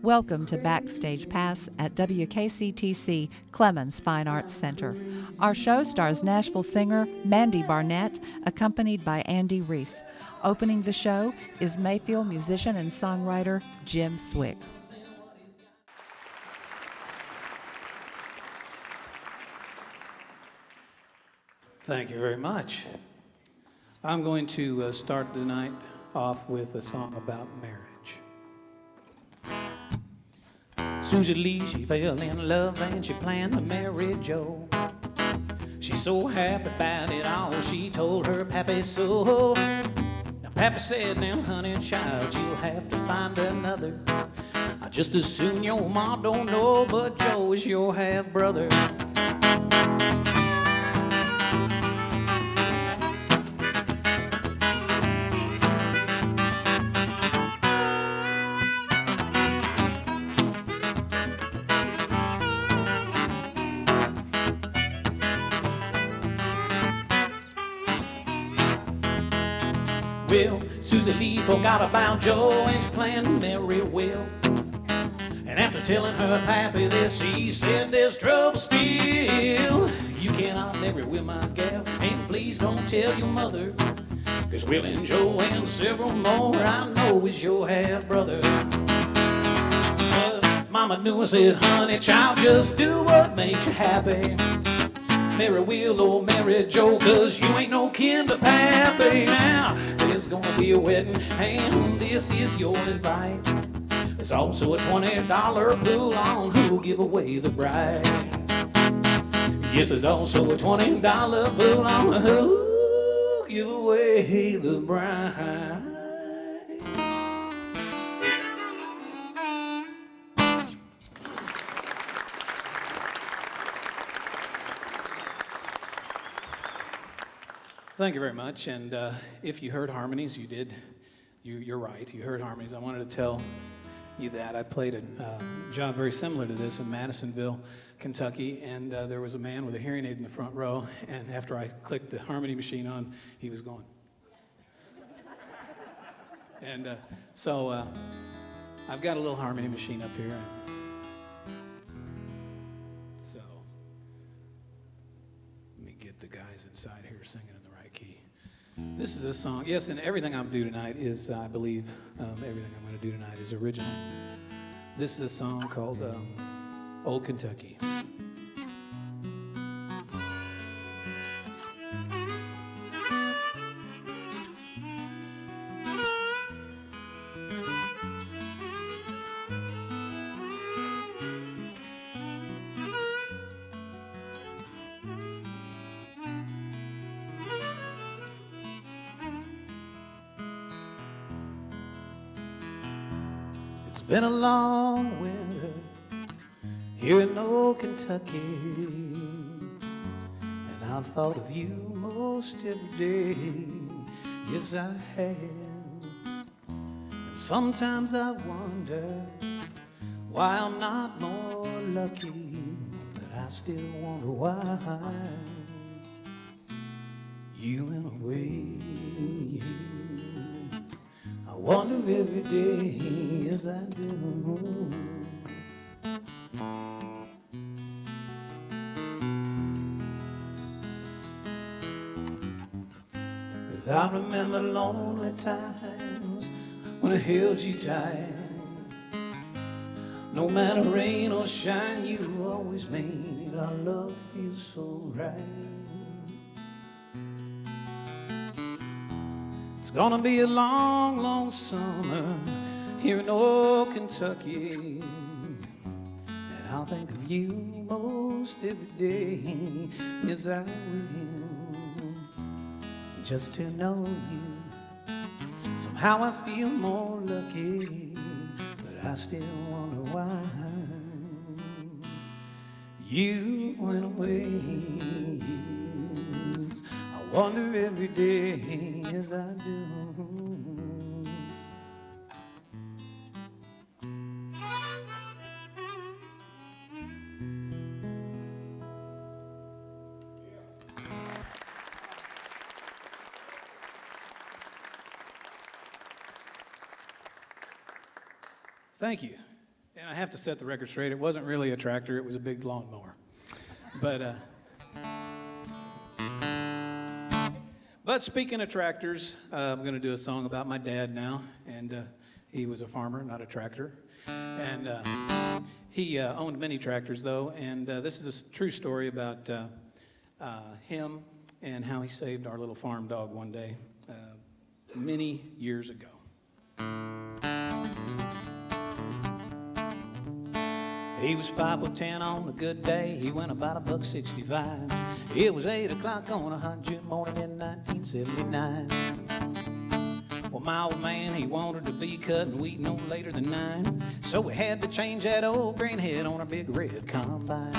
Welcome to Backstage Pass at WKCTC Clemens Fine Arts Center. Our show stars Nashville singer Mandy Barnett, accompanied by Andy Reese. Opening the show is Mayfield musician and songwriter Jim Swick. Thank you very much. I'm going to start the night off with a song about marriage. Susie Lee, she fell in love and she planned to marry Joe. She's so happy about it all, she told her pappy so. Now pappy said, now honey child, you'll have to find another. Just as soon your ma don't know, but Joe is your half-brother. Well, Susie Lee forgot about Joe and she planned to marry Will. And after telling her pappy this, he said there's trouble still. You cannot marry Will, my gal, and please don't tell your mother, 'cause Will and Joe and several more I know is your half-brother. But Mama knew and said, honey child, just do what makes you happy. Marry Will or marry Joe, 'cause you ain't no kin to pappy. Now, there's gonna be a wedding, and this is your invite. There's also a $20 pool on who'll give away the bride. Yes, there's also a $20 pool on who'll give away the bride. Thank you very much, and if you heard harmonies, you did. You're right, you heard harmonies. I wanted to tell you that. I played a job very similar to this in Madisonville, Kentucky, and there was a man with a hearing aid in the front row, and after I clicked the harmony machine on, he was going. And so I've got a little harmony machine up here. So let me get the guys inside here singing in the right key. This is a song, yes, and everything I'm doing tonight is, I believe, everything I'm going to do tonight is original. This is a song called Old Kentucky. It's been a long winter here in old Kentucky, and I've thought of you most every day. Yes, I have. And sometimes I wonder why I'm not more lucky, but I still wonder why you went away. I wonder every day, yes I do. 'Cause I remember lonely times when I held you tight. No matter rain or shine, you always made our love feel so right. It's gonna be a long, long summer here in old Kentucky, and I'll think of you most every day. Yes, I will. Just to know you, somehow I feel more lucky, but I still wonder why you went away. I wonder every day, as I do. Thank you. And I have to set the record straight. It wasn't really a tractor. It was a big lawnmower. But speaking of tractors, I'm going to do a song about my dad now. And he was a farmer, not a tractor. And he owned many tractors, though. And this is a true story about him and how he saved our little farm dog one day many years ago. He was 5'10" on a good day. He went about $1.65. It was 8 o'clock on a hot June morning in 1979. Well, my old man, he wanted to be cutting wheat no later than 9. So we had to change that old grain head on our big red combine.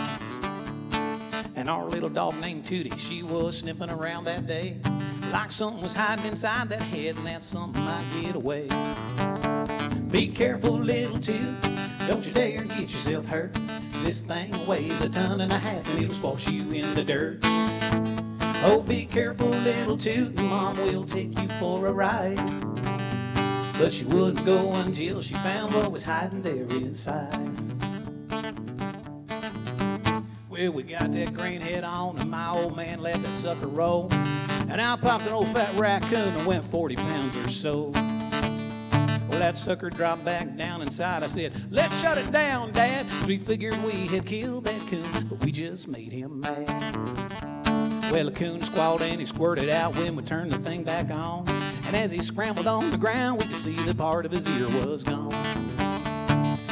And our little dog named Tootie, she was sniffing around that day like something was hiding inside that head, and that something might get away. Be careful, little Toot. Don't you dare get yourself hurt. This thing weighs 1.5 tons and it'll squash you in the dirt. Oh, be careful, little Toot. Mom will take you for a ride. But she wouldn't go until she found what was hiding there inside. Well, we got that grain head on and my old man let that sucker roll. And I popped an old fat raccoon that went 40 pounds or so. Well, that sucker dropped back down inside. I said, let's shut it down, Dad. 'Cause we figured we had killed that coon, but we just made him mad. Well, the coon squalled and he squirted out when we turned the thing back on. And as he scrambled on the ground, we could see that part of his ear was gone.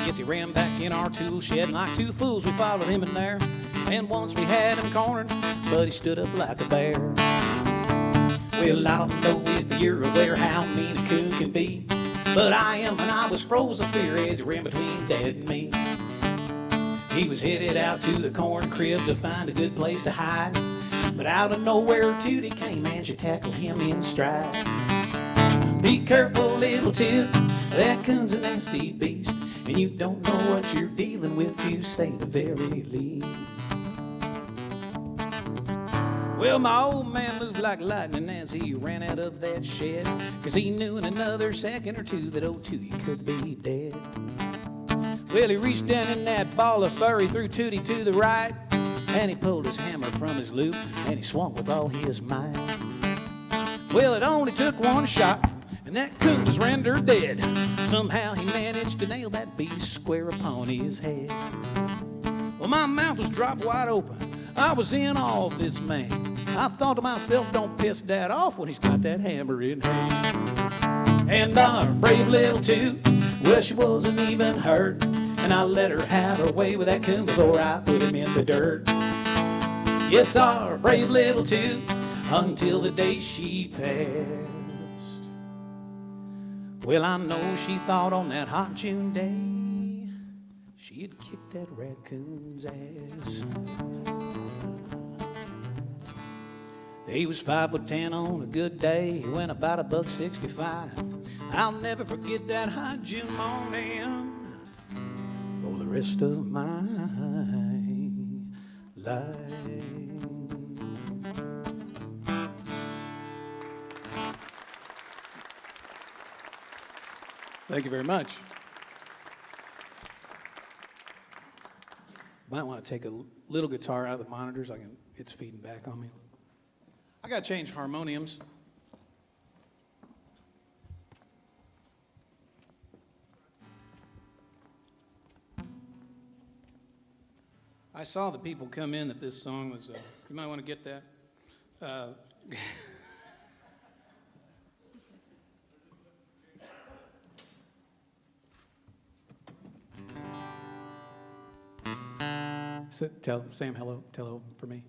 Yes, he ran back in our tool shed, and like two fools we followed him in there. And once we had him cornered, but he stood up like a bear. Well, I don't know if you're aware how mean a coon can be, but I am, and I was frozen fear as he ran between Dad and me. He was headed out to the corn crib to find a good place to hide, but out of nowhere Tootie came and she tackled him in stride. Be careful, little Toot, that coon's a nasty beast, and you don't know what you're dealing with, to say the very least. Well, my old man moved like lightning as he ran out of that shed, 'cause he knew in another second or two that old Tootie could be dead. Well, he reached down in that ball of fur, he threw Tootie to the right, and he pulled his hammer from his loop, and he swung with all his might. Well, it only took one shot, and that coon was rendered dead. Somehow he managed to nail that beast square upon his head. Well, my mouth was dropped wide open. I was in awe of this man. I thought to myself, don't piss Dad off when he's got that hammer in hand. And our brave little Toot, well, she wasn't even hurt, and I let her have her way with that coon before I put him in the dirt. Yes, our brave little Toot, until the day she passed. Well, I know she thought on that hot June day she'd kicked that raccoon's ass. He was 5'10" on a good day. He went about $1.65. I'll never forget that hot June morning for the rest of my life. Thank you very much. Might want to take a little guitar out of the monitors. It's feeding back on me. I got to change harmoniums. I saw the people come in that this song was, you might want to get that. Tell Sam hello, tell hello for me.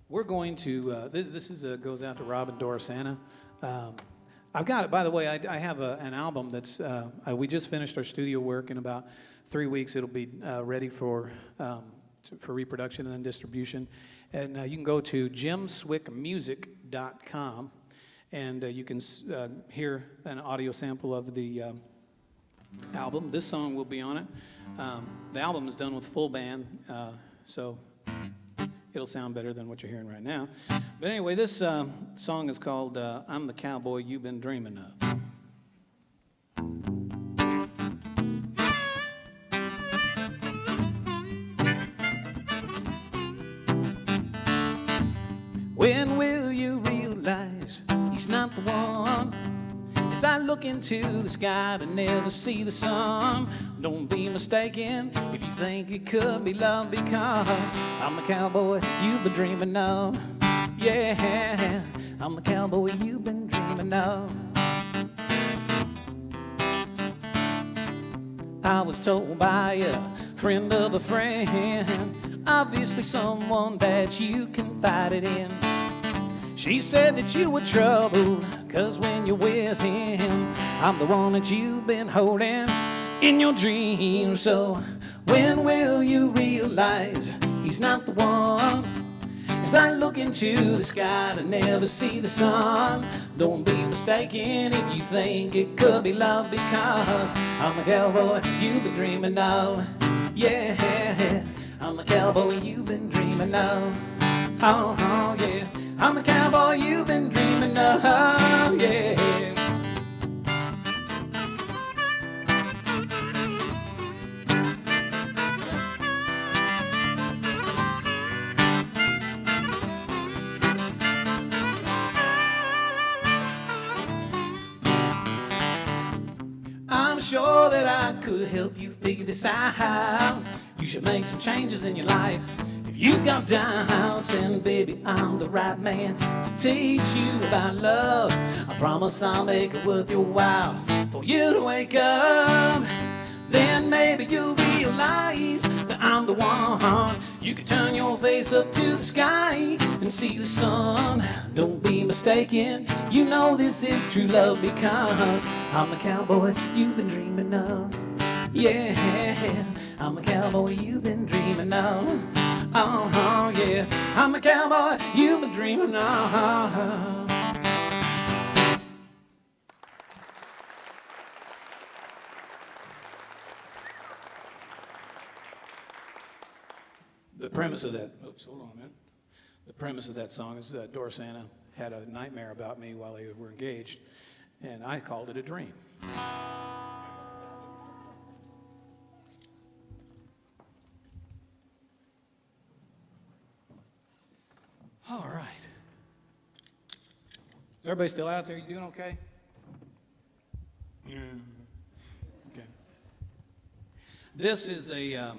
We're going to, this is goes out to Rob and Dora Santa. I've got it, by the way, I have an album that's, we just finished our studio work. In about 3 weeks it'll be ready for reproduction and then distribution. And you can go to jimswickmusic.com and you can hear an audio sample of the album. This song will be on it. The album is done with full band, so it'll sound better than what you're hearing right now. But anyway, this song is called I'm the Cowboy You've Been Dreaming Of. When will you realize he's not the one? As I look into the sky to never see the sun, don't be mistaken if you think it could be love, because I'm the cowboy you've been dreaming of. Yeah, I'm the cowboy you've been dreaming of. I was told by a friend of a friend, obviously someone that you confided in. She said that you were troubled, 'cause when you're with him, I'm the one that you've been holding in your dreams. So when will you realize he's not the one? As I look into the sky to never see the sun, don't be mistaken if you think it could be love, because I'm the cowboy you've been dreaming of. Yeah, I'm the cowboy you've been dreaming of. Oh, oh yeah, I'm the cowboy you've been dreaming of. Yeah. I'm sure that I could help you figure this out. You should make some changes in your life if you got doubts, and baby, I'm the right man to teach you about love. I promise I'll make it worth your while for you to wake up. Then maybe you'll realize that I'm the one. You can turn your face up to the sky and see the sun. Don't be mistaken, you know this is true love, because I'm the cowboy you've been dreaming of. Yeah, I'm the cowboy you've been dreaming of. Oh, yeah, I'm the cowboy you've been dreaming of. The premise of that, hold on a minute. The premise of that song is that Doris Anna had a nightmare about me while they were engaged, and I called it a dream. All right. Is everybody still out there? You doing okay? Yeah. Okay. This is a...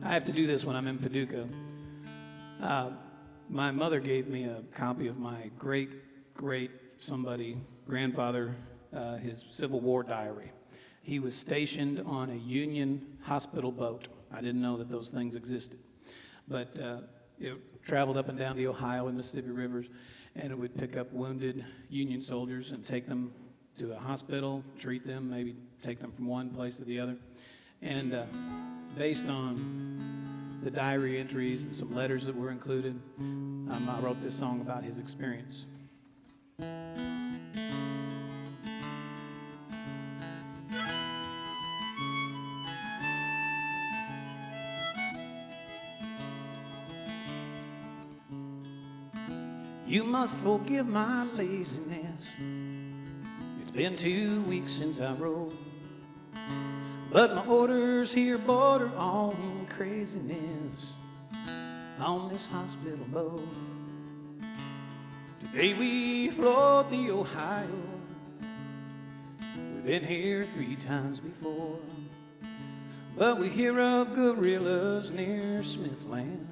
I have to do this when I'm in Paducah. My mother gave me a copy of my great grandfather, his Civil War diary. He was stationed on a Union hospital boat. I didn't know that those things existed. But it traveled up and down the Ohio and Mississippi rivers, and it would pick up wounded Union soldiers and take them to a hospital, treat them, maybe take them from one place to the other. And based on the diary entries and some letters that were included, I wrote this song about his experience. You must forgive my laziness. It's been 2 weeks since I wrote, but my orders here border on craziness on this hospital boat. Today we float the Ohio. We've been here 3 times before, but we hear of guerrillas near Smithland.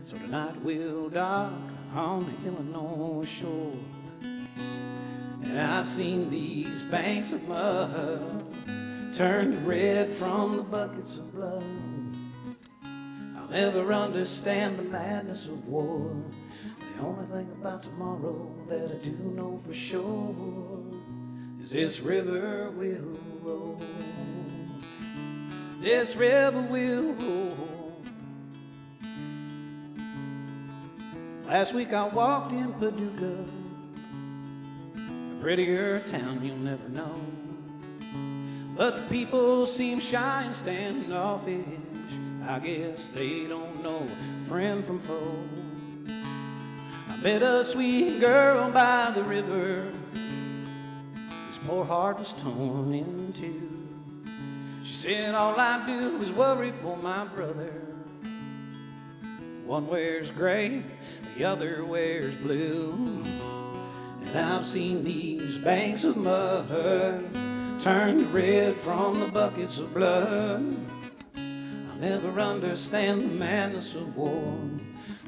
So tonight we'll dock on the Illinois shore. And I've seen these banks of mud turned red from the buckets of blood. I'll never understand the madness of war. The only thing about tomorrow that I do know for sure is this river will roll. This river will roll. Last week I walked in Paducah, a prettier town you'll never know. But the people seem shy and standoffish. I guess they don't know friend from foe. I met a sweet girl by the river. This poor heart was torn in two. She said all I do is worry for my brother. One wears gray, the other wears blue. And I've seen these banks of mud turn to red from the buckets of blood. I'll never understand the madness of war.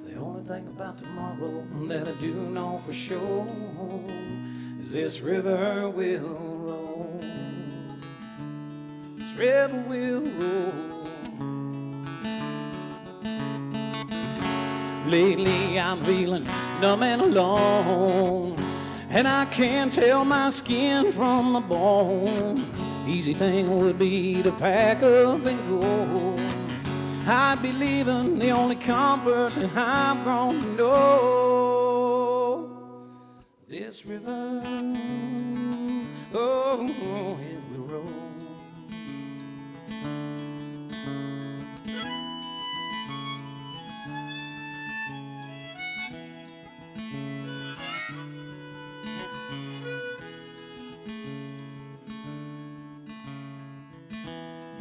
The only thing about tomorrow that I do know for sure is this river will roll. This river will roll. Lately I'm feeling numb and alone, and I can't tell my skin from my bone. Easy thing would be to pack up and go. I'd be leaving the only comfort that I've grown to know. This river, oh, it will roll.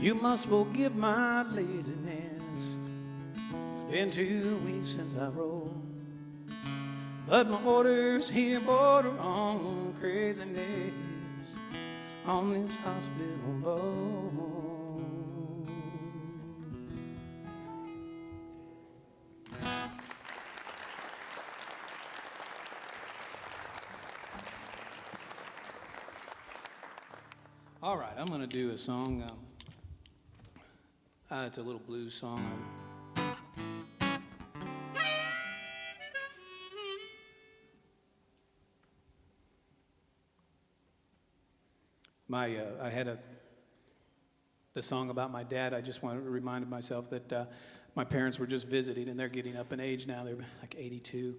You must forgive my laziness. It's been 2 weeks since I rode, but my orders here border on craziness on this hospital boat. All right, I'm going to do a song. It's a little blues song. I had the song about my dad. I just wanted to remind myself that my parents were just visiting, and they're getting up in age now. They're like 82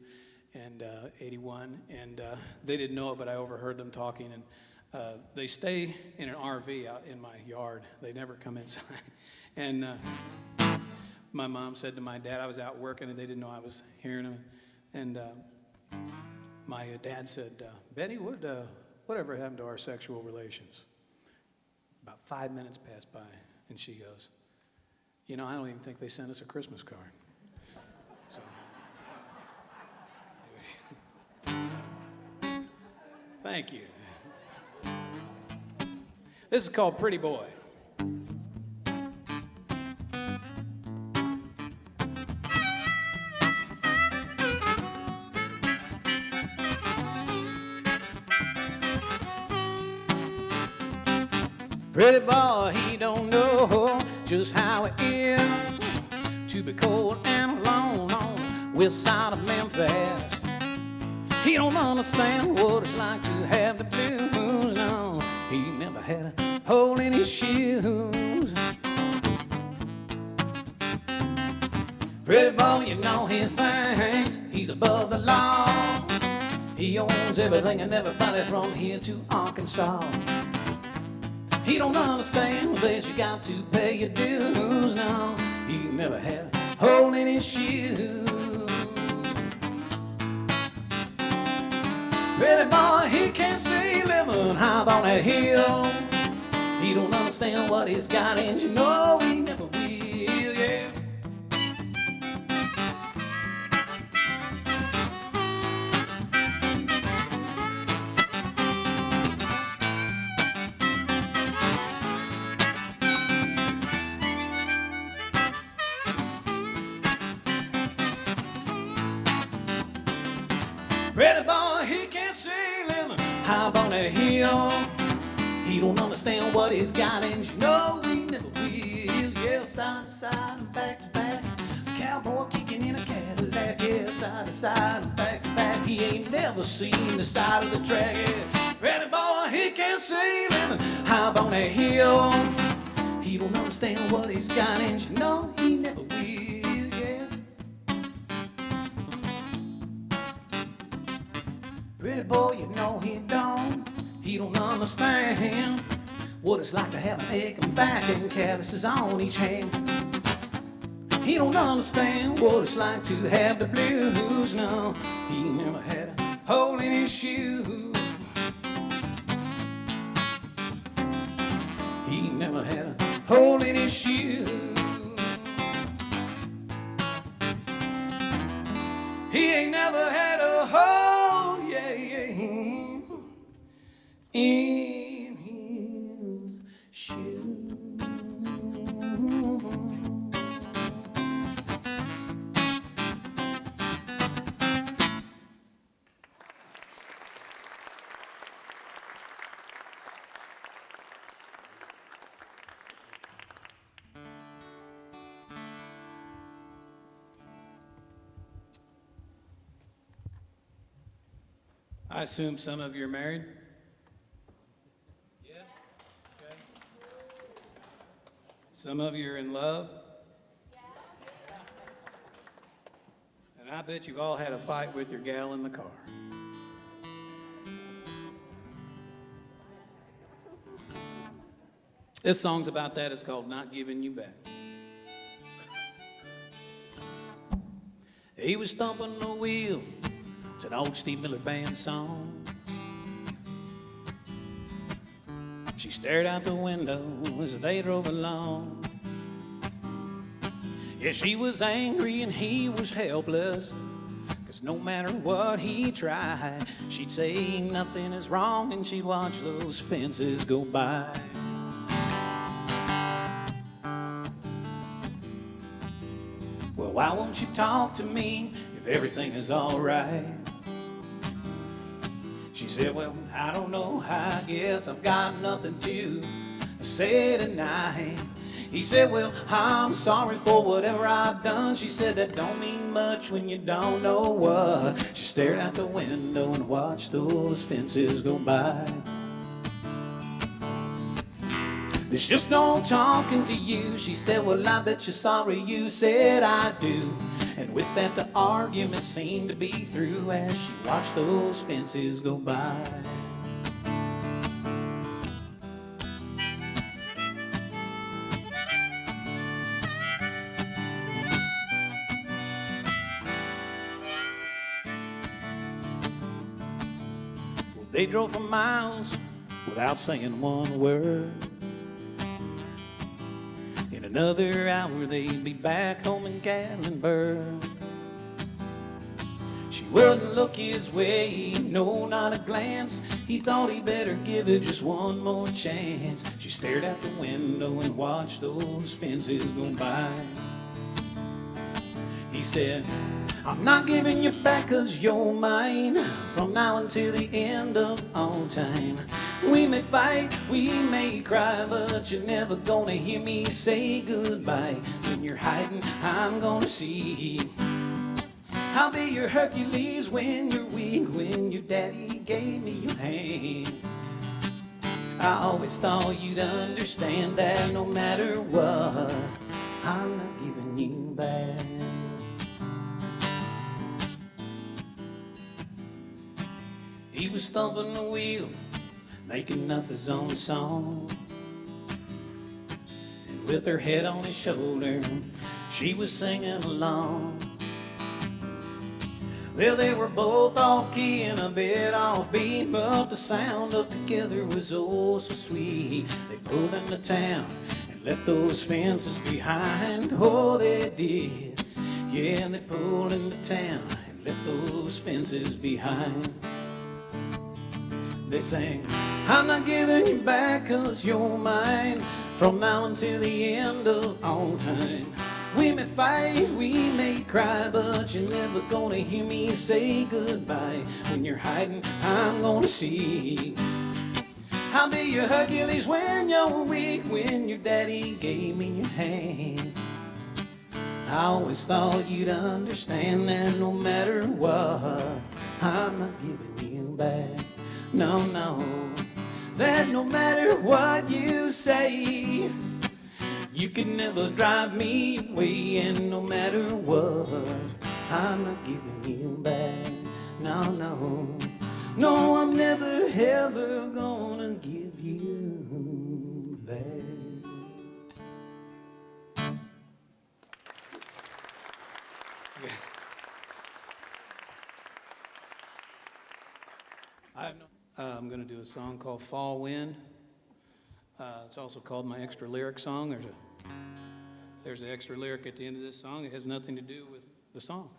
and 81, and they didn't know it, but I overheard them talking. And they stay in an RV out in my yard. They never come inside. And my mom said to my dad, I was out working, and they didn't know I was hearing them. And my dad said, Betty, whatever happened to our sexual relations? About 5 minutes passed by, and she goes, I don't even think they sent us a Christmas card. So, thank you. This is called Pretty Boy. Pretty boy, he don't know just how it is to be cold and alone on the west side of Memphis. He don't understand what it's like to have the blues. No, he never had a hole in his shoes. Pretty boy, he thinks he's above the law. He owns everything and everybody from here to Arkansas. He don't understand that you got to pay your dues. No, he never had a hole in his shoe. Pretty boy, he can't see living high on that hill. He don't understand what he's got, and he never will, yeah. Pretty boy, he can't see living high on that hill. He don't understand what he's got, and he never will. Yeah, side to side and back to back. Cowboy kicking in a Cadillac. Yeah, side to side and back to back. He ain't never seen the side of the track. Yeah. Pretty boy, he can't see living high on that hill. He don't understand what he's got, and he never will. Yeah. Pretty boy, he don't understand what it's like to have an aching back and calluses on each hand. He don't understand what it's like to have the blues. No, he never had a hole in his shoe. He never had a hole in his shoe. in his shoes. I assume some of you are married? Yeah? Okay. Some of you are in love? And I bet you've all had a fight with your gal in the car. This song's about that. It's called Not Giving You Back. He was stomping the wheel. It's an old Steve Miller Band song. She stared out the window as they drove along. Yeah, she was angry and he was helpless, 'cause no matter what he tried, she'd say nothing is wrong and she'd watch those fences go by. Well, why won't you talk to me if everything is all right? She said, well, I don't know, I guess I've got nothing to say tonight. He said, well, I'm sorry for whatever I've done. She said, that don't mean much when you don't know what. She stared out the window and watched those fences go by. There's just no talking to you. She said, well, I bet you're sorry you said I do. And with that, the argument seemed to be through as she watched those fences go by. Well, they drove for miles without saying one word. In another hour, they'd be back home in Gatlinburg. She wouldn't look his way, no, not a glance. He thought he better give it just one more chance. She stared out the window and watched those fences go by. He said, I'm not giving you back 'cause you're mine, from now until the end of all time. We may fight, we may cry, but you're never gonna hear me say goodbye. When you're hiding, I'm gonna see. I'll be your Hercules when you're weak, when your daddy gave me your hand. I always thought you'd understand that no matter what, I'm not giving you back. He was thumping the wheel, making up his own song. And with her head on his shoulder, she was singing along. Well, they were both off key and a bit off beat, but the sound of together was oh so sweet. They pulled into town and left those fences behind. Oh, they did. Yeah, they pulled into town and left those fences behind. They sang, I'm not giving you back 'cause you're mine, from now until the end of all time. We may fight, we may cry, but you're never gonna hear me say goodbye. When you're hiding, I'm gonna see. I'll be your Hercules when you're weak, when your daddy gave me your hand. I always thought you'd understand that no matter what, I'm not giving you back. No, no, that no matter what you say, you can never drive me away. And no matter what, I'm not giving you back. No, no, no, I'm never ever gonna give you back. Yeah. I'm going to do a song called Fall Wind. It's also called my extra lyric song. There's an extra lyric at the end of this song. It has nothing to do with the song.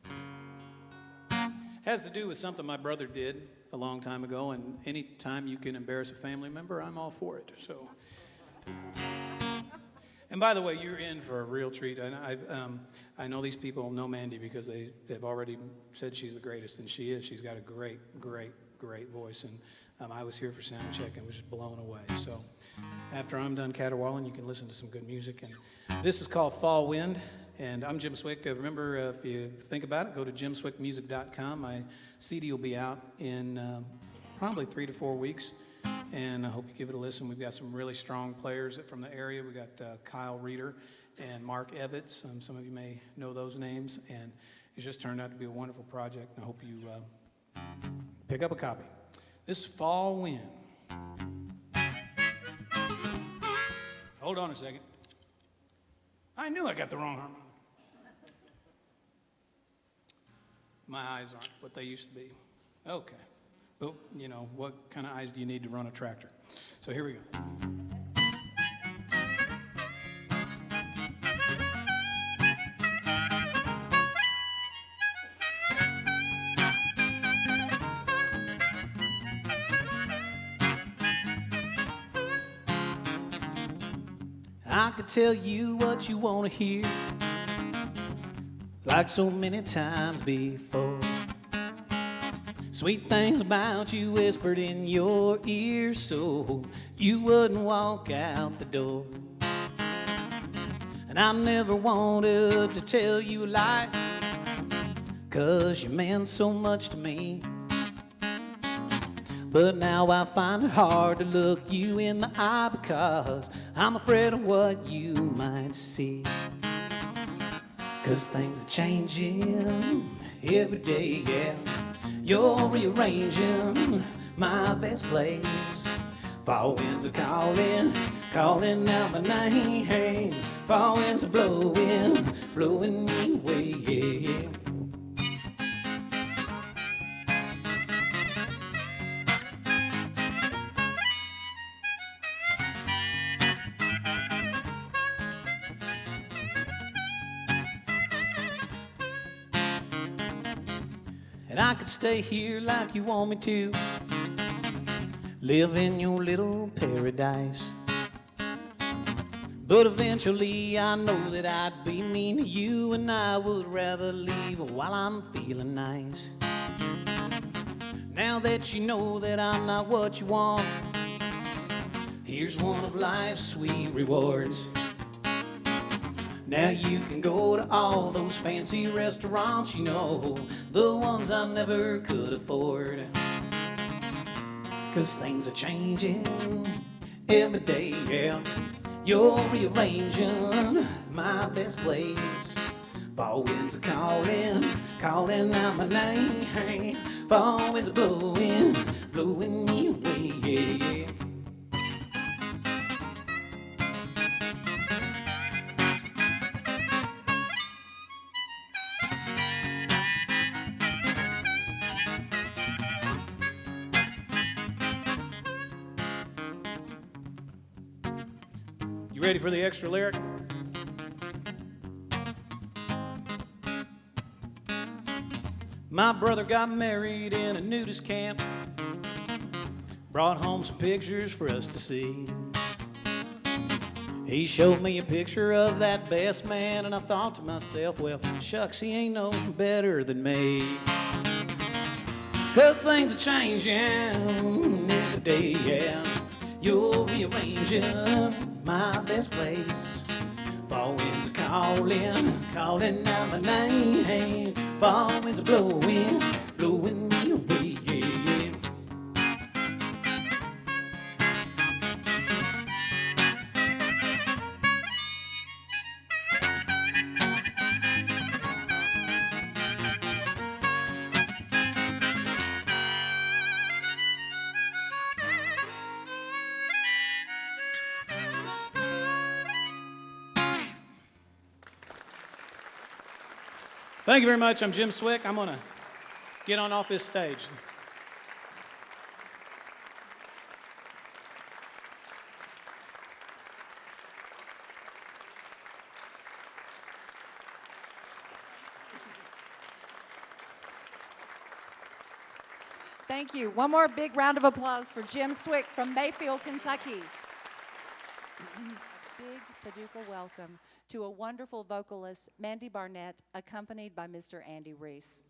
It has to do with something my brother did. a long time ago, and any time you can embarrass a family member, I'm all for it. So, and by the way, you're in for a real treat. I know these people know Mandy because they've already said she's the greatest, and she is. She's got a great, great, great voice, and I was here for sound check and was just blown away. So after I'm done caterwauling, you can listen to some good music. And this is called Fall Wind, and I'm Jim Swick. Remember, if you think about it, go to jimswickmusic.com. My CD will be out in probably 3 to 4 weeks, and I hope you give it a listen. We've got some really strong players from the area. We got Kyle Reeder and Mark Evitz. Some of you may know those names, and it's just turned out to be a wonderful project, and I hope you pick up a copy. This is Fall Wind. Hold on a second. I knew I got the wrong harmonic. My eyes aren't what they used to be. Okay. But, you know, what kind of eyes do you need to run a tractor? So here we go. I could tell you what you want to hear, like so many times before. Sweet things about you whispered in your ear so you wouldn't walk out the door. And I never wanted to tell you a lie, 'cause you meant so much to me. But now I find it hard to look you in the eye, because I'm afraid of what you might see. 'Cause things are changing every day, yeah. You're rearranging my best place. Fall winds are calling, calling out my name. Fall winds are blowing, blowing me away, yeah. And I could stay here like you want me to, live in your little paradise. But eventually I know that I'd be mean to you, and I would rather leave while I'm feeling nice. Now that you know that I'm not what you want, here's one of life's sweet rewards. Now you can go to all those fancy restaurants, you know, the ones I never could afford. 'Cause things are changing every day, yeah. You're rearranging my best place. Fall winds are calling, calling out my name. Fall winds are blowing, blowing me away, yeah, yeah. You ready for the extra lyric? My brother got married in a nudist camp, brought home some pictures for us to see. He showed me a picture of that best man, and I thought to myself, well, shucks, he ain't no better than me. 'Cause things are changing every day, yeah. You're rearranging my best place. Fall winds are calling, calling out my name. Fall winds are blowing, blowing me away, yeah. Thank you very much. I'm Jim Swick. I'm going to get on off this stage. Thank you. One more big round of applause for Jim Swick from Mayfield, Kentucky. A big Paducah welcome to a wonderful vocalist, Mandy Barnett, accompanied by Mr. Andy Reese.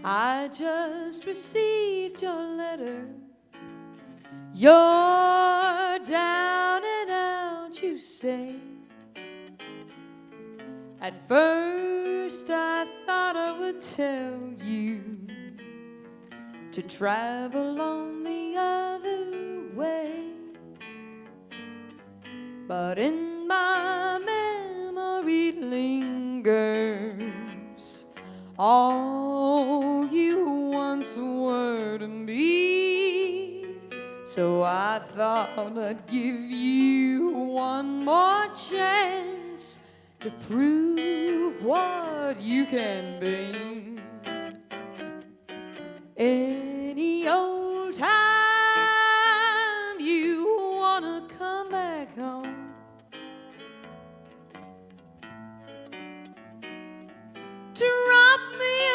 I just received your letter. You're down and out, you say. At first I thought I would tell you to travel on the other way, but in my memory lingers all you once were to me. So I thought I'd give you one more chance to prove what you can be. Any old time you wanna come back home, drop me a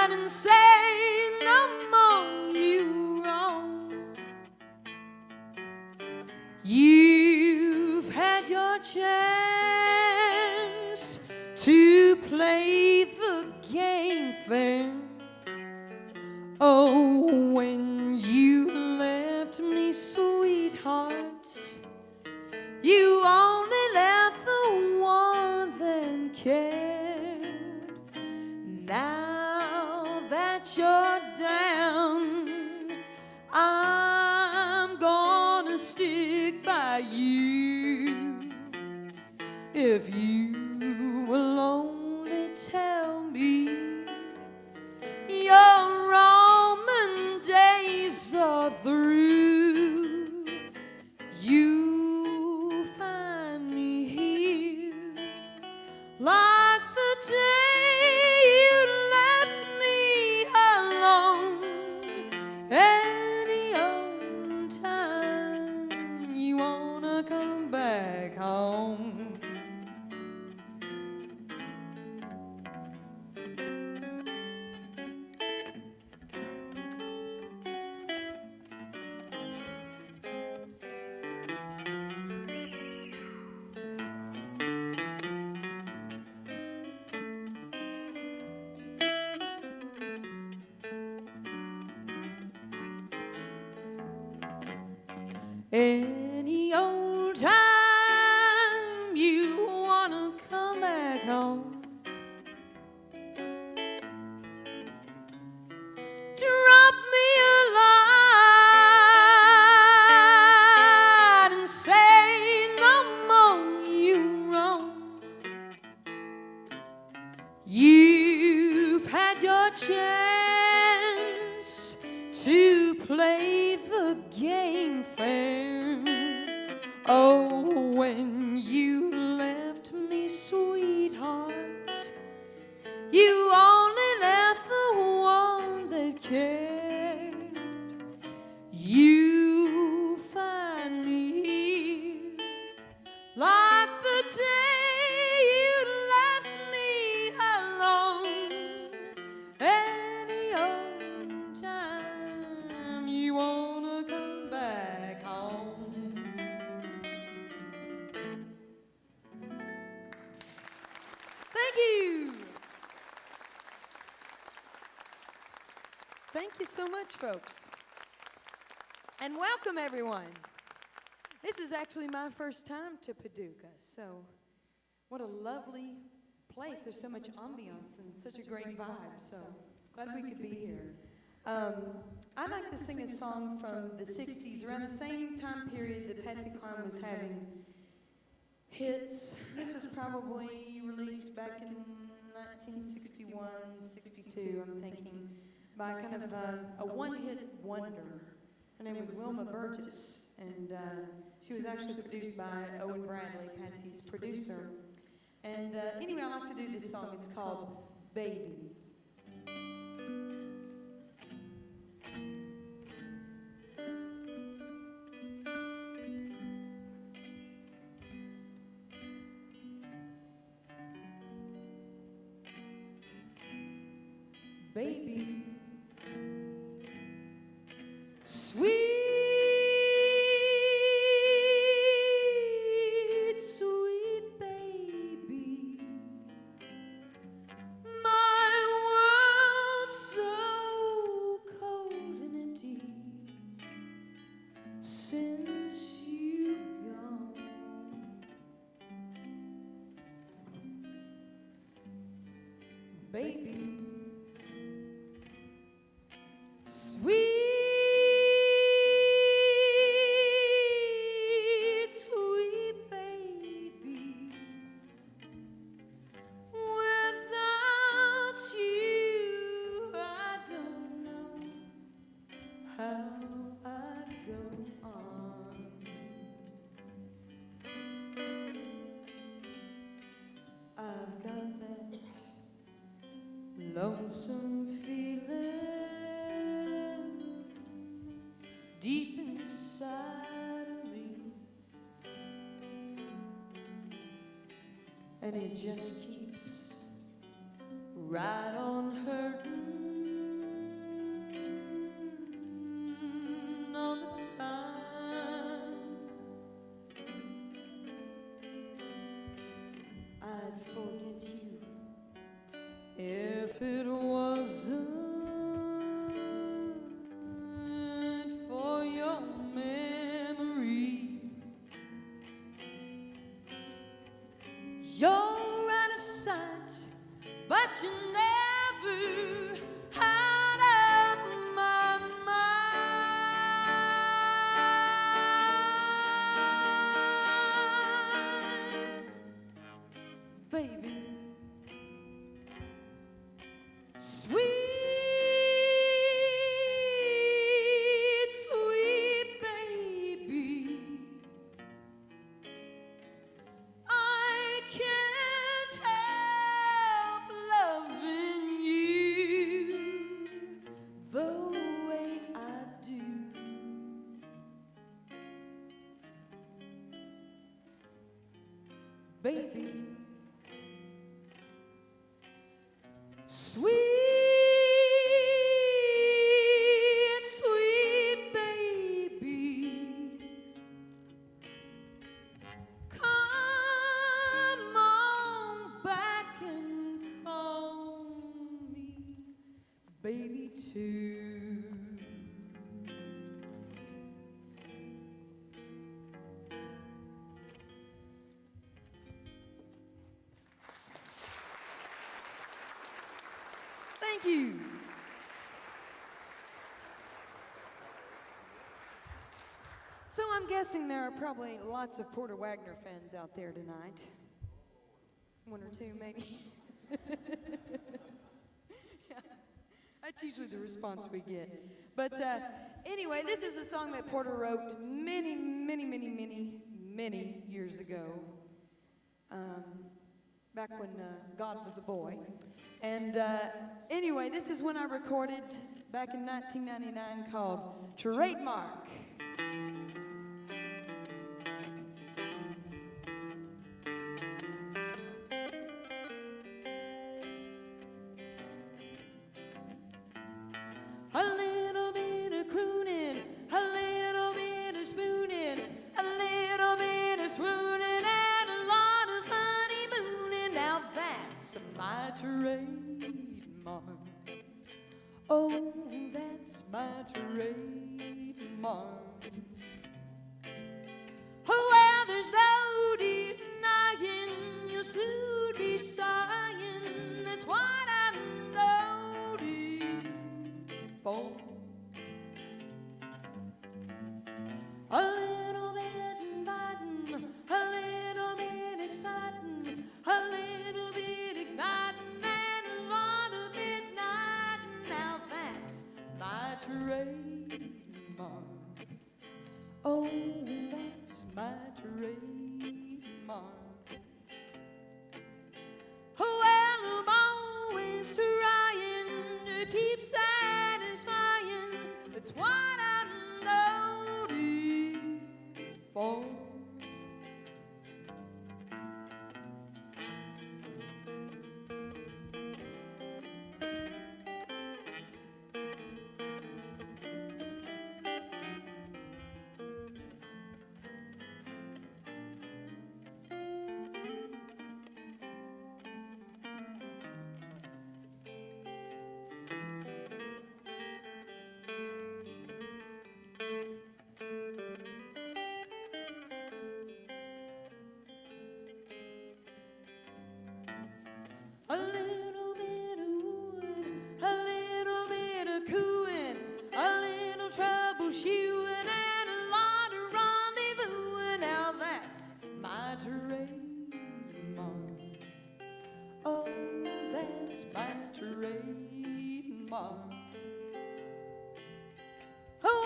line and say no more you wrong. You've had your chance to play the game fair. Oh, when you left me, sweetheart, you only left the one that cared. Now that you're down, I'm gonna stick by you. If you will only tell me your Roman days are through, you find me here like the day you left me alone. Any old time you wanna come back home. Any old time you wanna come back home, drop me a line and say no more you wrong. You've had your chance to play the game fair. Oh, when you left me, sweetheart, you only left the one that cared. You find me here like the day you left me alone. Any old time you wanna come back home. Thank you. Thank you so much, folks. And welcome, everyone. This is actually my first time to Paducah, so what a lovely place. There's so much ambiance and such a great vibe, so glad we could be here. I'd like to sing a song from the 60s, around the same time period that Patsy Cline was having hits. This was probably released back in 1961, 62, I'm thinking, by kind of a one-hit wonder. Her name was Wilma Burgess. and she was actually produced by Owen Bradley, Patsy's producer. And anyway, I like to do this song. It's called Baby. Baby, sweet, sweet baby, my world's so cold and empty since you've gone. Baby, sweet, sweet baby, without you I don't know how I'd go on. I've got that lonesome feeling deep inside of me, and it just keeps right on hurting all the time. I'd forget you if it wasn't for your memory. You're out of sight, but you're never out of my mind, baby. Sweet, sweet baby, I can't help loving you the way I do. Baby, sweet, sweet baby, come on back and call me baby too. Thank you. So I'm guessing there are probably lots of Porter Wagner fans out there tonight. One or two, maybe. Yeah, that's usually the response we get. But anyway, this is a song that Porter wrote many, many, many, many, many years ago. Back when God was a boy. And anyway, this is one I recorded back in 1999 called Trademark. A little bit of crooning, a little bit of spooning, a little bit of swooning, and a lot of honeymooning. Now that's my trademark. Oh, that's my trademark. Well, there's no denying you'll soon be sighing. That's what I'm noted for. A little bit inviting, a little bit exciting, a little bit igniting, and a lot of midnight. Now that's my trademark. Oh, Well, I'm always trying to keep satisfying. That's what I'm noted for. A little bit of wooing, a little bit of cooing, a little troubleshooting, and a lot of rendezvousing. Now that's my trademark. Oh, that's my trademark. Well,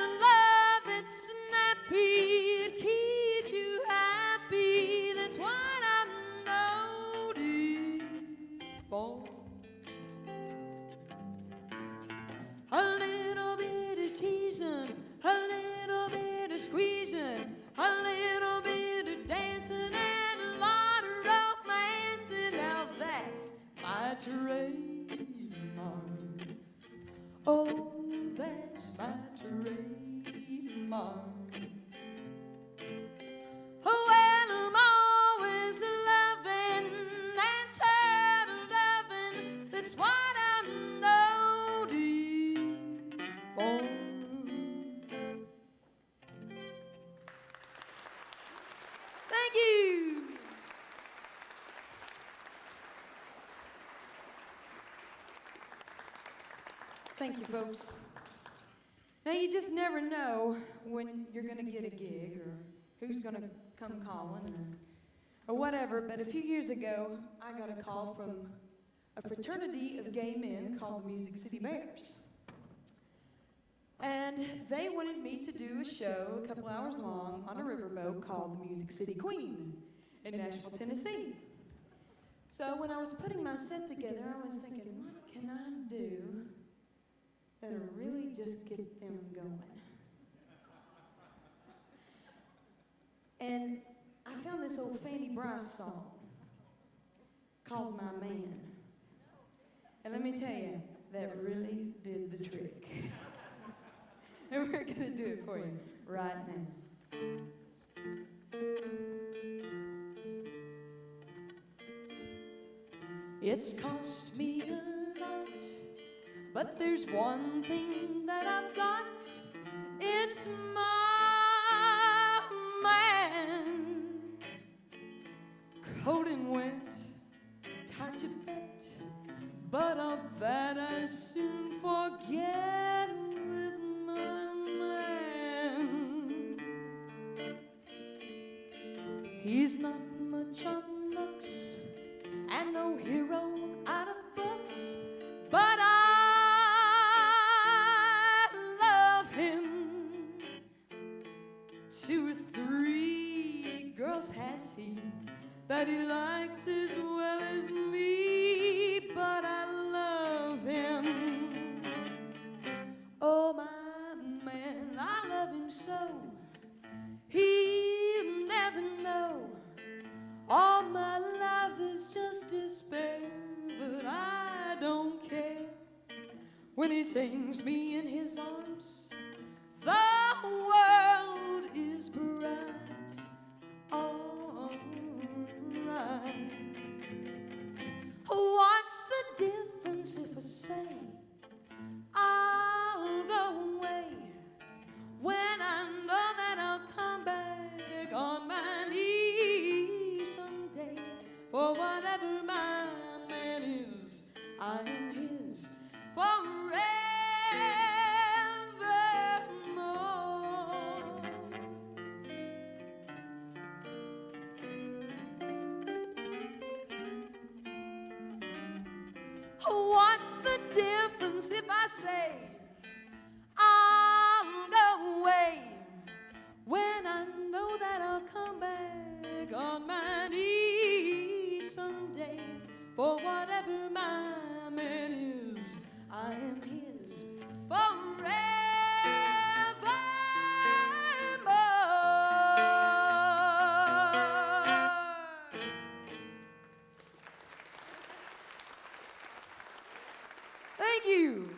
a love that's snappy, it keeps you happy. That's what I'm noted for. A little bit of teasing, a little bit of squeezing, a little bit of dancing, and a lot of romancing. Now that's my trademark. Oh, that's my trademark. Well, I'm always loving and turtle loving. That's what I'm noted for. Thank you. Thank you, folks. Now, you just never know when you're going to get a gig or who's going to come calling or whatever. But a few years ago, I got a call from a fraternity of gay men called the Music City Bears. And they wanted me to do a show a couple hours long on a riverboat called the Music City Queen in Nashville, Tennessee. So when I was putting my set together, I was thinking, what can I do that'll really just get them going? And I found this old Fanny Bryce song called My Man. And let me tell you, that really did the trick. And we're going to do it for you right now. It's cost me a lot, but there's one thing that I've got. It's my man. Cold and wet, hard to bet, but of that I soon forget with my man. He's not much on looks and no hero out of books, but I love him. 2 or 3 girls has he that he likes as well as me, but I love him. Oh, my man, I love him so. He'll never know. All my life is just despair, but I don't care. When he takes me in his arms, the world is bright. All right. What's the difference if I say I'll go away when I know that I'll come back on my knees someday? For whatever my man is, I am his forevermore. What's the difference if I say I'll go away when I know that I'll come back on my For whatever my man is, I am his forevermore. Thank you.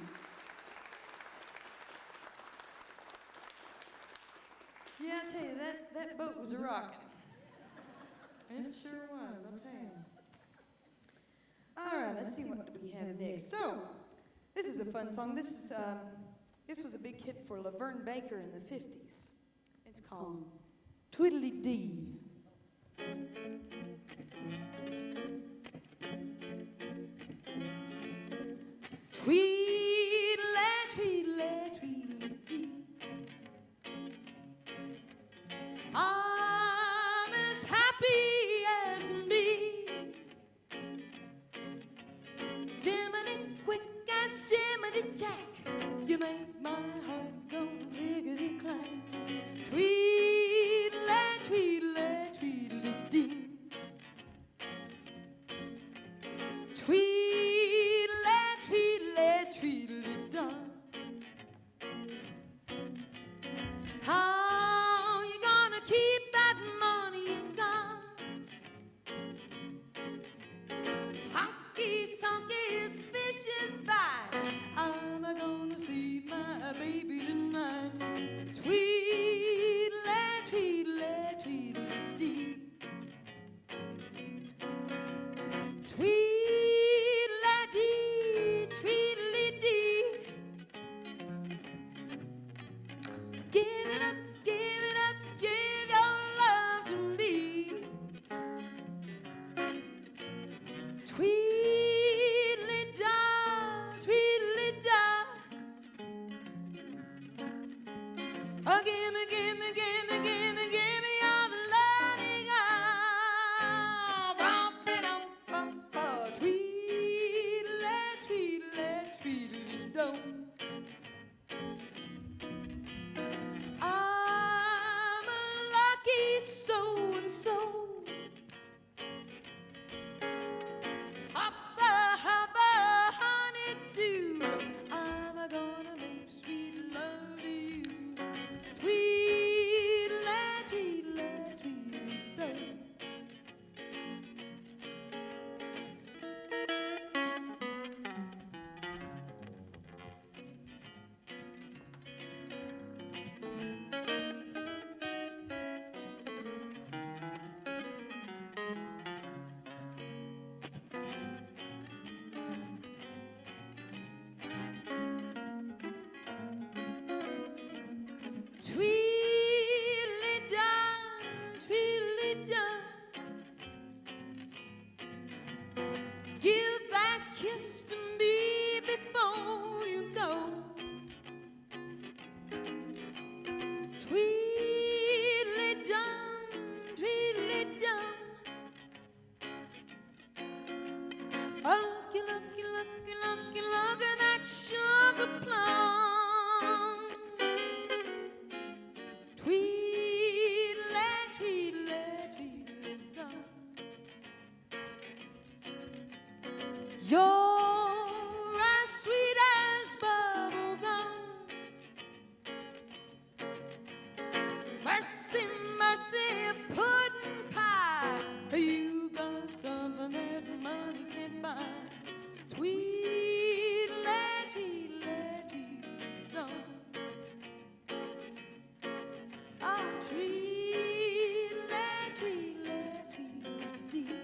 Yeah, I tell you, that boat was a-rocking. It sure was, I'll tell you. All right, let's see what we have next. So, this is a fun song. This was a big hit for Laverne Baker in the 50s. It's called Twiddly Dee. Tweedle, tweedle, tweedle dee. I'm as happy as can be. Jiminy quick as Jiminy Jack, you make my heart go lickety clack. Tweedle, tweedle, tweedle dee. Tweedle, tweedle, tweedle da. How you gonna keep that money you got? Honky sonky's fishes bite. I'm gonna see my baby tonight. Tweedle, tweedle, tweedle dee. Tweedle dee, tweedle dee. Give it up, give it up, give your love to me. Tweedly-da, tweedly-da. Oh, gimme, gimme, gimme, gimme, gimme all the love you got. Bum-ba-dum-bum-ba. Tweedly, tweedly, tweedly-do. I'm a lucky so-and-so. Hoppa, hoppa, honey-do. I'm gonna make sweet love to you. Tweedle, tweedle, tweedle-do. Tweedly-dum, tweedly-dum. Give that kiss to me before you go. Tweedly-dum, tweedly-dum. Oh, looky, looky, looky, looky, look at that sugar plum. Tweedle, tweedle, tweedle-dum. You're as sweet as bubble gum. Mercy, mercy, pudding pie. You got something that money can't buy. Tweedle, tweedle, tweedle-dum. Oh, tweedle, tweedle, tweedle-dee.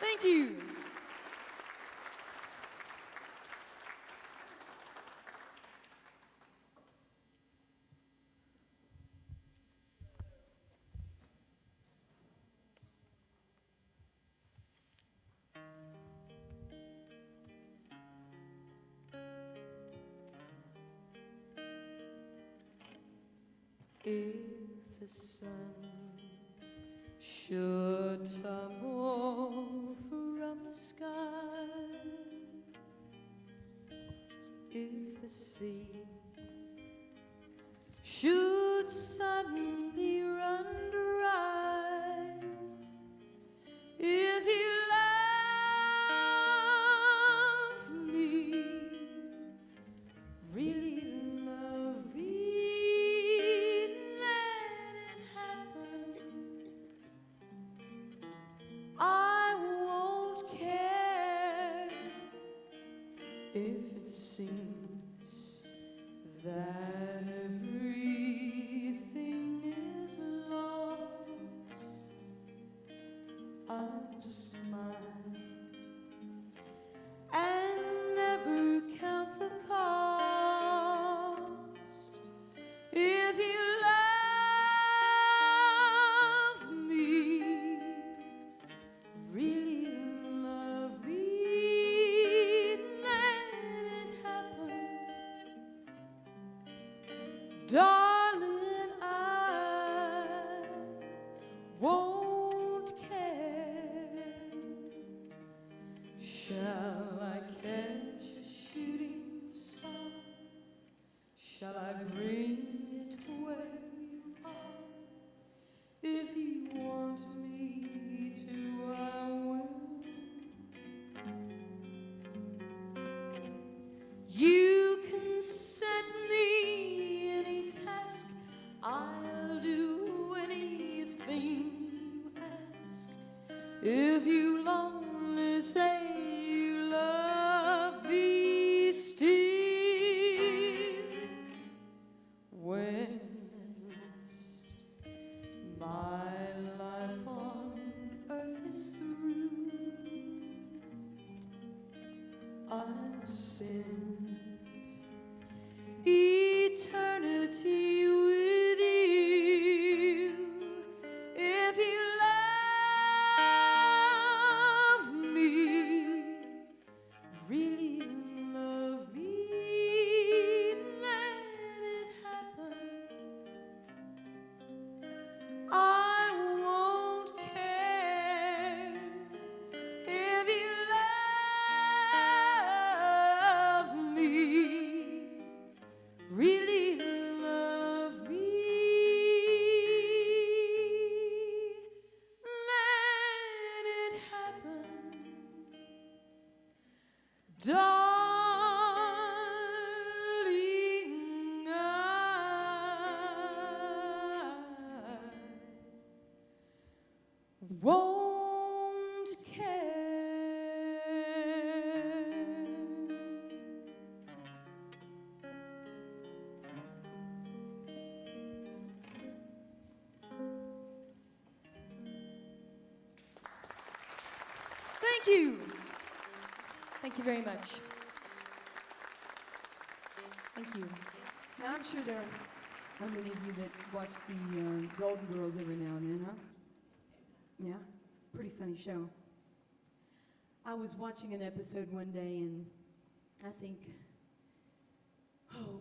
Thank you. If the sun should tumble from the sky, if the sea should suddenly run dry. If you love me, really love me, let it happen. I won't care if it seems that everything is lost. I'll smile and never count the cost. If you love me, really love me, let it happen. Darling, I won't care. Shall I catch a shooting star? Shall I bring it where you are? If you want me to, I will. You can set me any task. I'll do anything you ask. If you only say you love me still, when at last my life on earth is through, I'll spend eternity with you. If you love me, really love me, let it happen. I won't care if you love me, really love me, let it happen. Darling, I won't care. Thank you. Thank you very much. Thank you. Now, I'm sure there are many of you that watch the Golden Girls every now and then, huh? Yeah? Pretty funny show. I was watching an episode one day, and I think,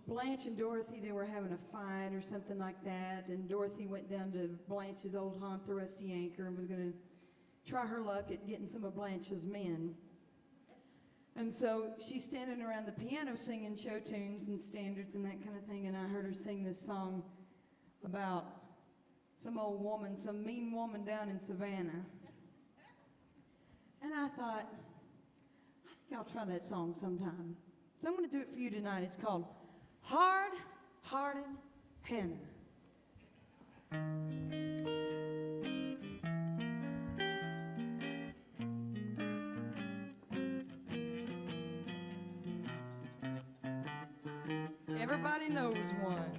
Blanche and Dorothy, they were having a fight or something like that, and Dorothy went down to Blanche's old haunt, the Rusty Anchor, and was going to try her luck at getting some of Blanche's men. And so she's standing around the piano singing show tunes and standards and that kind of thing, and I heard her sing this song about some old woman, some mean woman down in Savannah. And I thought, I think I'll try that song sometime. So I'm going to do it for you tonight. It's called Hard-Hearted Hannah. Everybody knows one.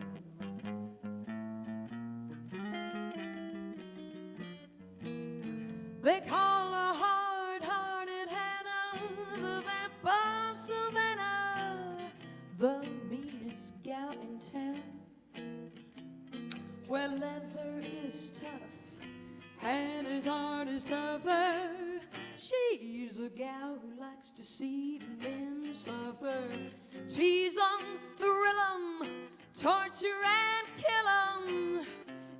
They call her hard-hearted Hannah, the vamp of Savannah, the meanest gal in town. Where leather is tough, Hannah's heart is tougher. She's a gal who likes to see men suffer. Tease 'em, thrill 'em, torture and kill 'em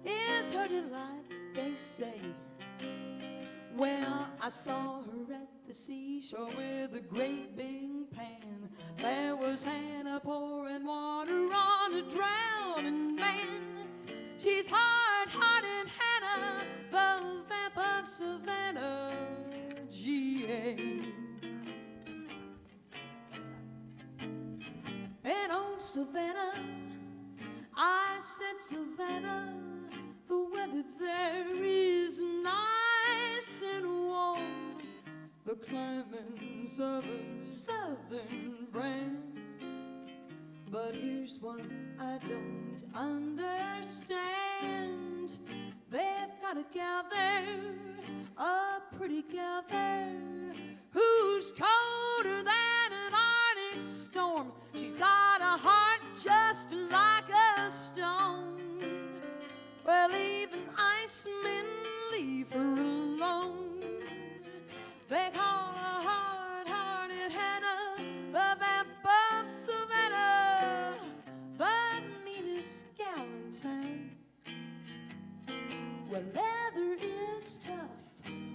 is her delight, they say. Well, I saw her at the seashore with a great big pan. There was Hannah pouring water on a drowning man. and old Savannah. I said, Savannah, the weather there is nice and warm. The climate's of a southern brand. But here's what I don't understand. They've got a gal there, a pretty gal there, who's colder than an Arctic storm. She's got a heart just like a stone. Well, even icemen leave her alone. They call her hard-hearted Hannah, the vamp of Savannah, the meanest gal in town. Well, leather is tough,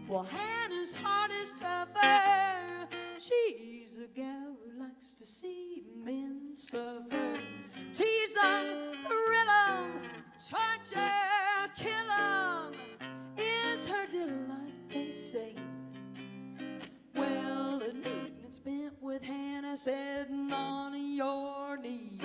well, Hannah's heart is tougher. She's a gal who likes to see men suffer. Tease them, thrill them, torture, kill them, is her delight, they say. Well, an evening spent with Hannah sitting on your knee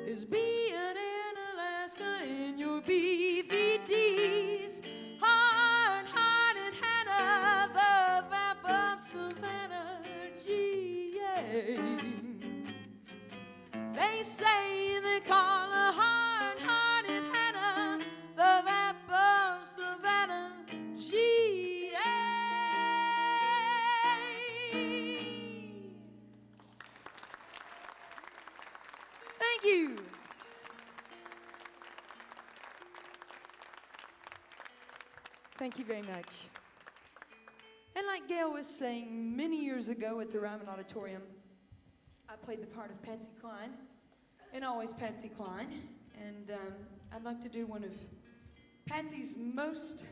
is being in Alaska in your BVDs. Hard-hearted Hannah, the vamp of Savannah, G.A. They say they call her hard-hearted Hannah, the vamp of Savannah, G.A. Thank you. Thank you very much. And like Gail was saying, many years ago at the Ryman Auditorium, I played the part of Patsy Cline, and always Patsy Cline. And I'd like to do one of Patsy's most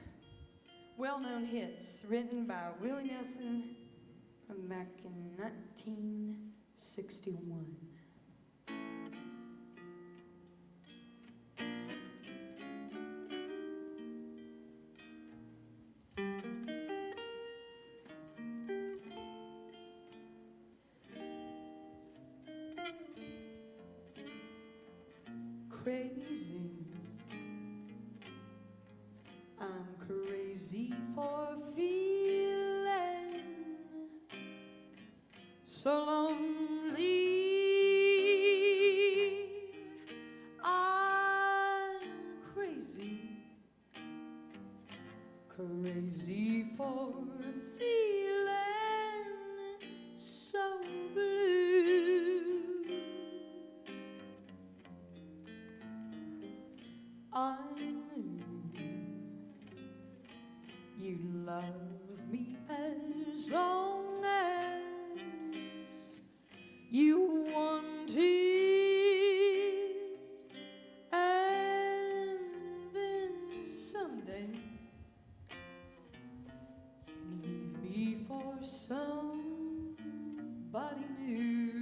well-known hits, written by Willie Nelson from back in 1961. Crazy, I'm crazy for feeling so lonely. I'm crazy, crazy for feeling so blue. I knew you'd love me as long as you wanted, and then someday you'd leave me for somebody new.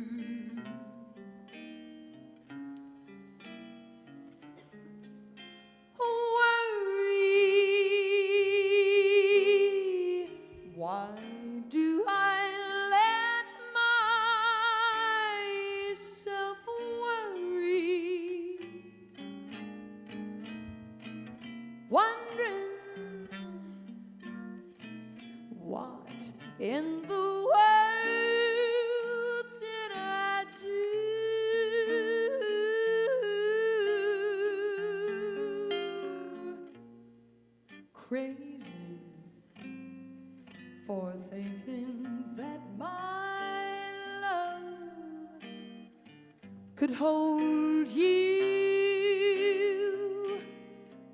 Why do I let myself worry? Wondering what in the world did I do? Crazy for thinking that my love could hold you.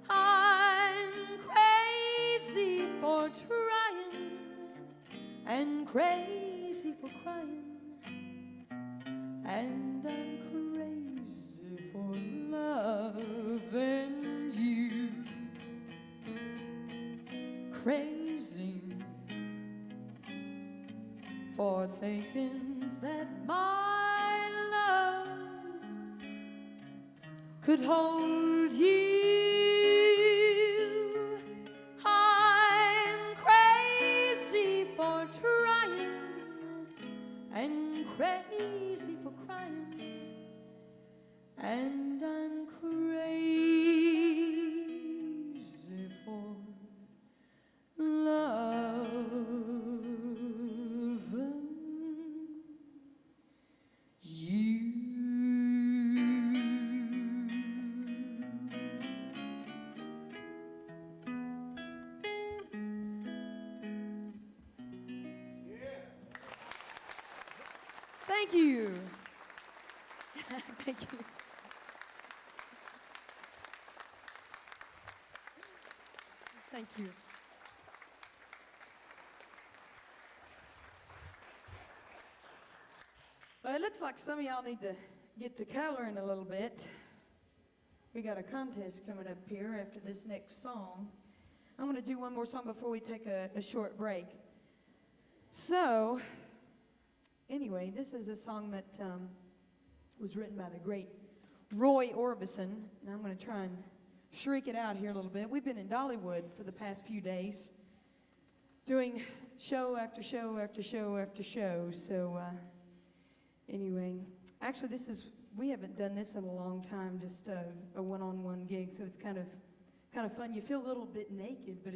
I'm crazy for trying and crazy for crying, and I'm crazy for loving you. Crazy for thinking that my love could hold you. I'm crazy for trying and crazy for crying, and I'm crazy for loving you. Thank you. Thank you. Thank you. Well, it looks like some of y'all need to get to coloring a little bit. We got a contest coming up here after this next song. I'm going to do one more song before we take a short break. So, anyway, this is a song that was written by the great Roy Orbison, and I'm going to try and shriek it out here a little bit. We've been in Dollywood for the past few days, doing show after show after show after show. So, anyway, actually, we haven't done this in a long time, just a one-on-one gig, so it's kind of fun. You feel a little bit naked, but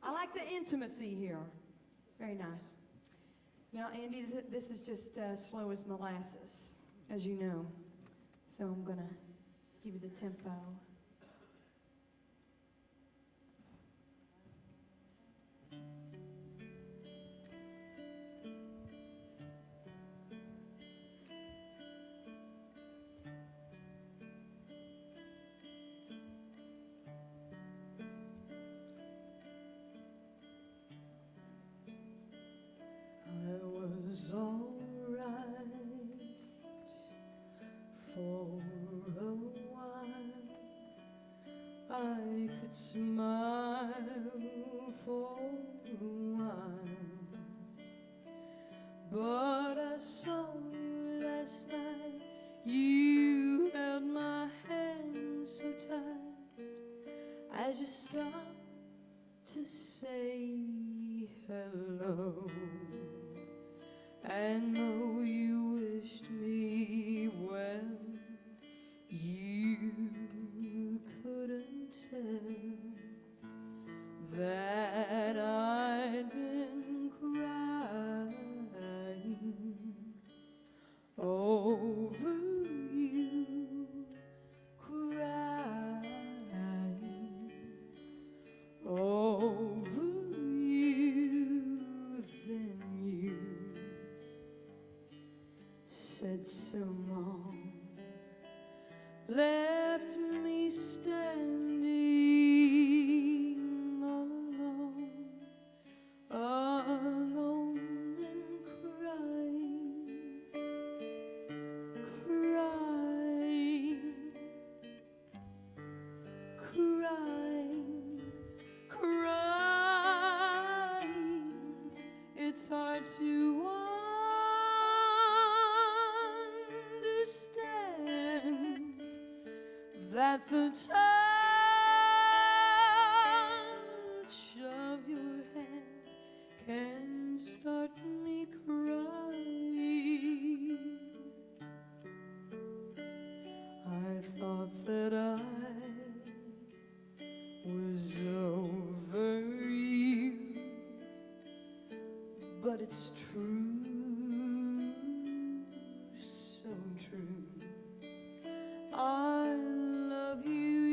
I like the intimacy here. It's very nice. Now, Andy, this is just slow as molasses, as you know. So I'm going to give you the tempo. Was all right for a while. I could smile for a while, but I saw you last night. You held my hand so tight as you stopped to say hello. And though you wished me well, you couldn't tell that I'd been crying over you, crying over you. Then you said so long, left me standing all alone and crying. It's hard to understand that the touch of your hand can start me crying. I thought that I was over you, but it's true, so true. I love you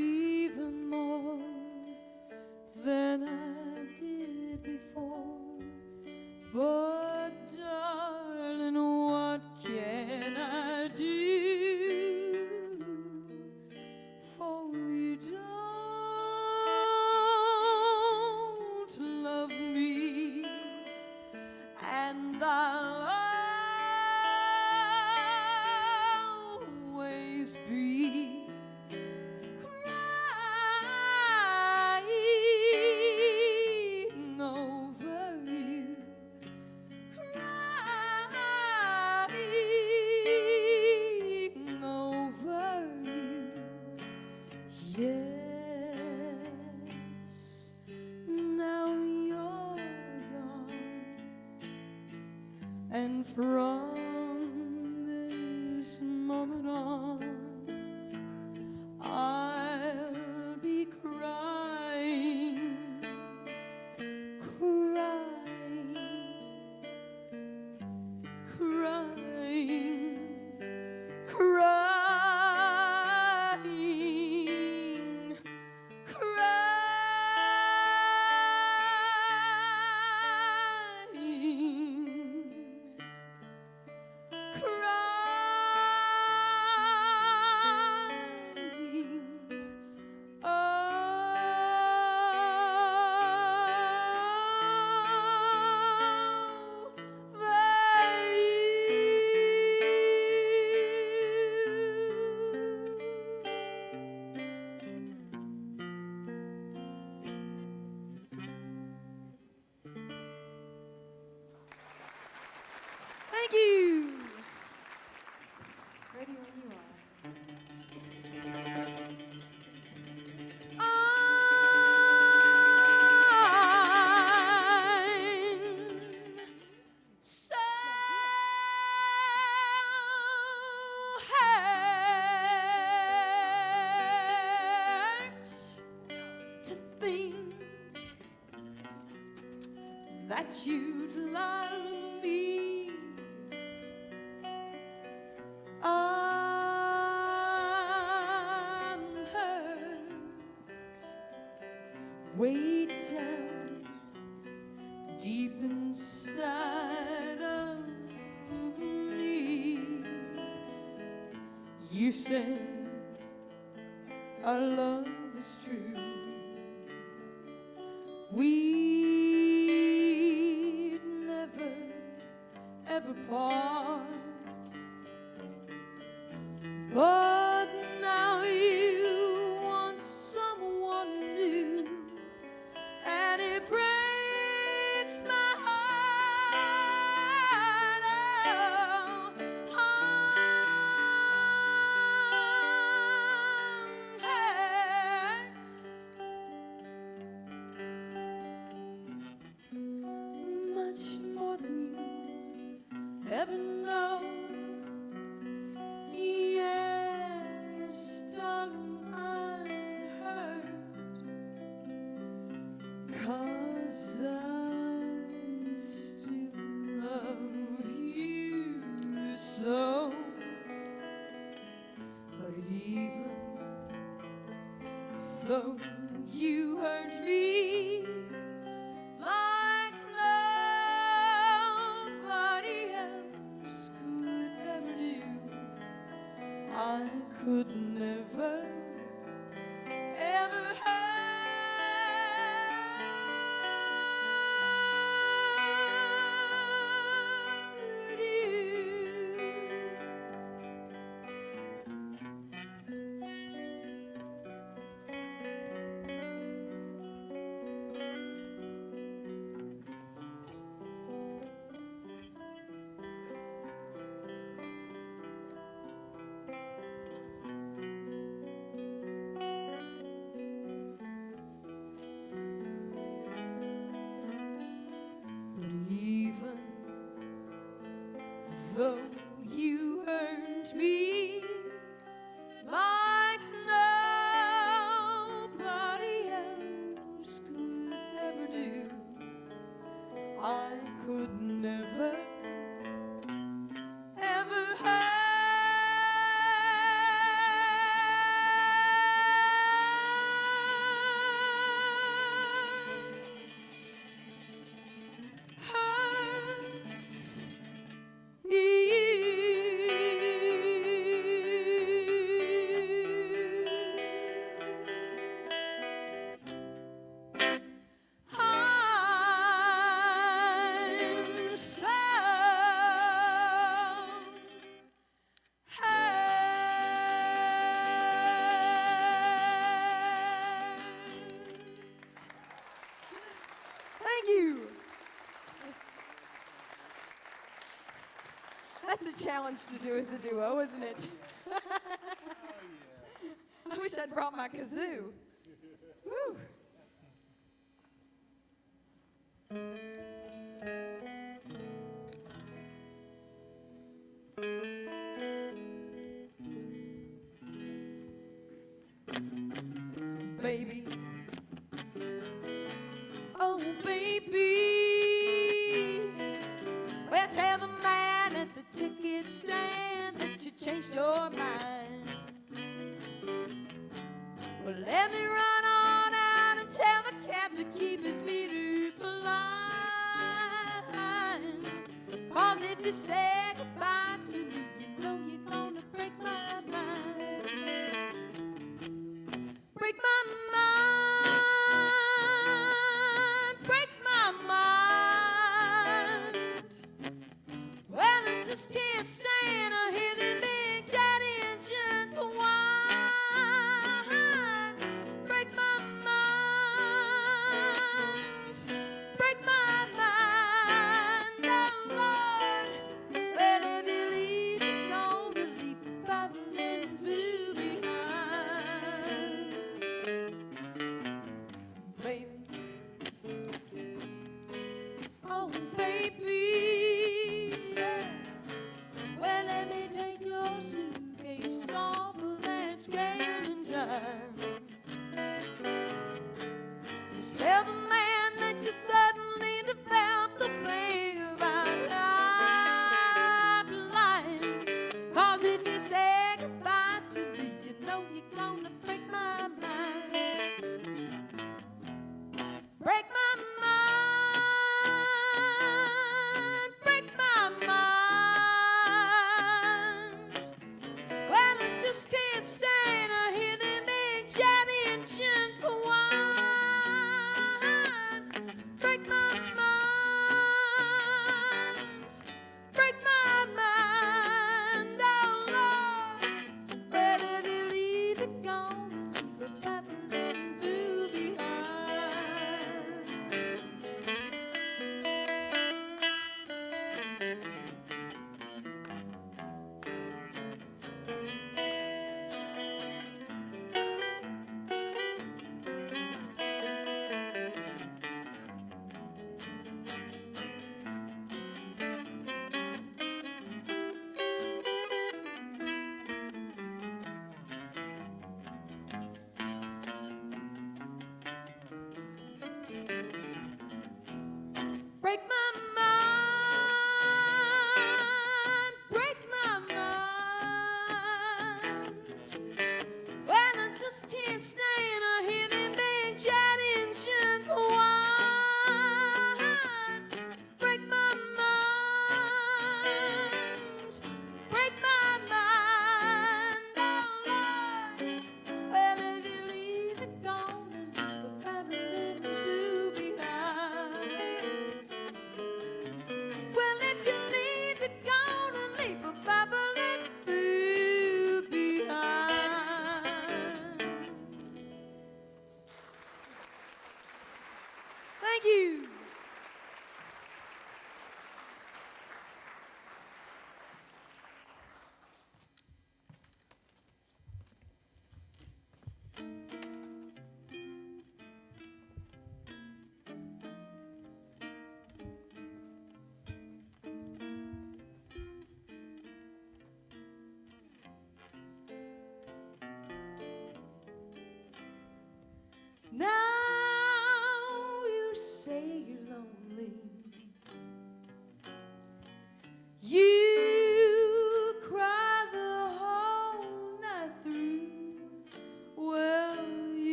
even more than I did before. But darling, what can I do for you? Don't love me, and I'll always be crying over you, crying over you. Yes, now you're gone, and from this moment on, ready when you are. That you'd love me. I'm hurt way down deep inside of me. You say our love is true. We'd never, ever part. But now you want someone new, and it breaks my heart. Oh, hurts much more than you ever know. Yes, darling, I'm hurt, 'cause I still love you so. But even though you hurt me like nobody else could ever do, I could never, ever hurt you. But even though you hurt me like nobody else could ever do, I could never, ever hurt I'm so hurt. Thank you. That's a challenge to do as a duo, isn't it? I wish I'd brought my kazoo. Woo. Baby, oh baby, well tell the man at the ticket stand that you changed your mind. Well, let me run on out and tell the cab to keep his meter flying. 'Cause if you say goodbye to me, you know you're gonna break my mind. Break my mind, break my mind. Well, I just can't stand to hear the big jet engines whine. Break my mind, break my mind, oh Lord. Well, if you leave, you're gonna leave by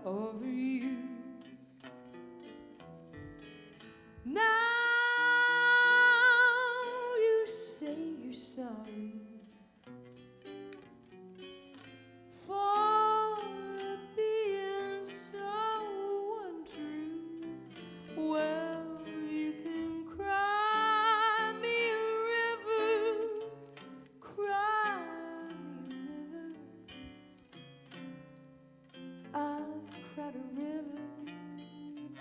over you. Now you say you're sorry for being so untrue. Well, you can cry me a river, cry me a river. I've cried a river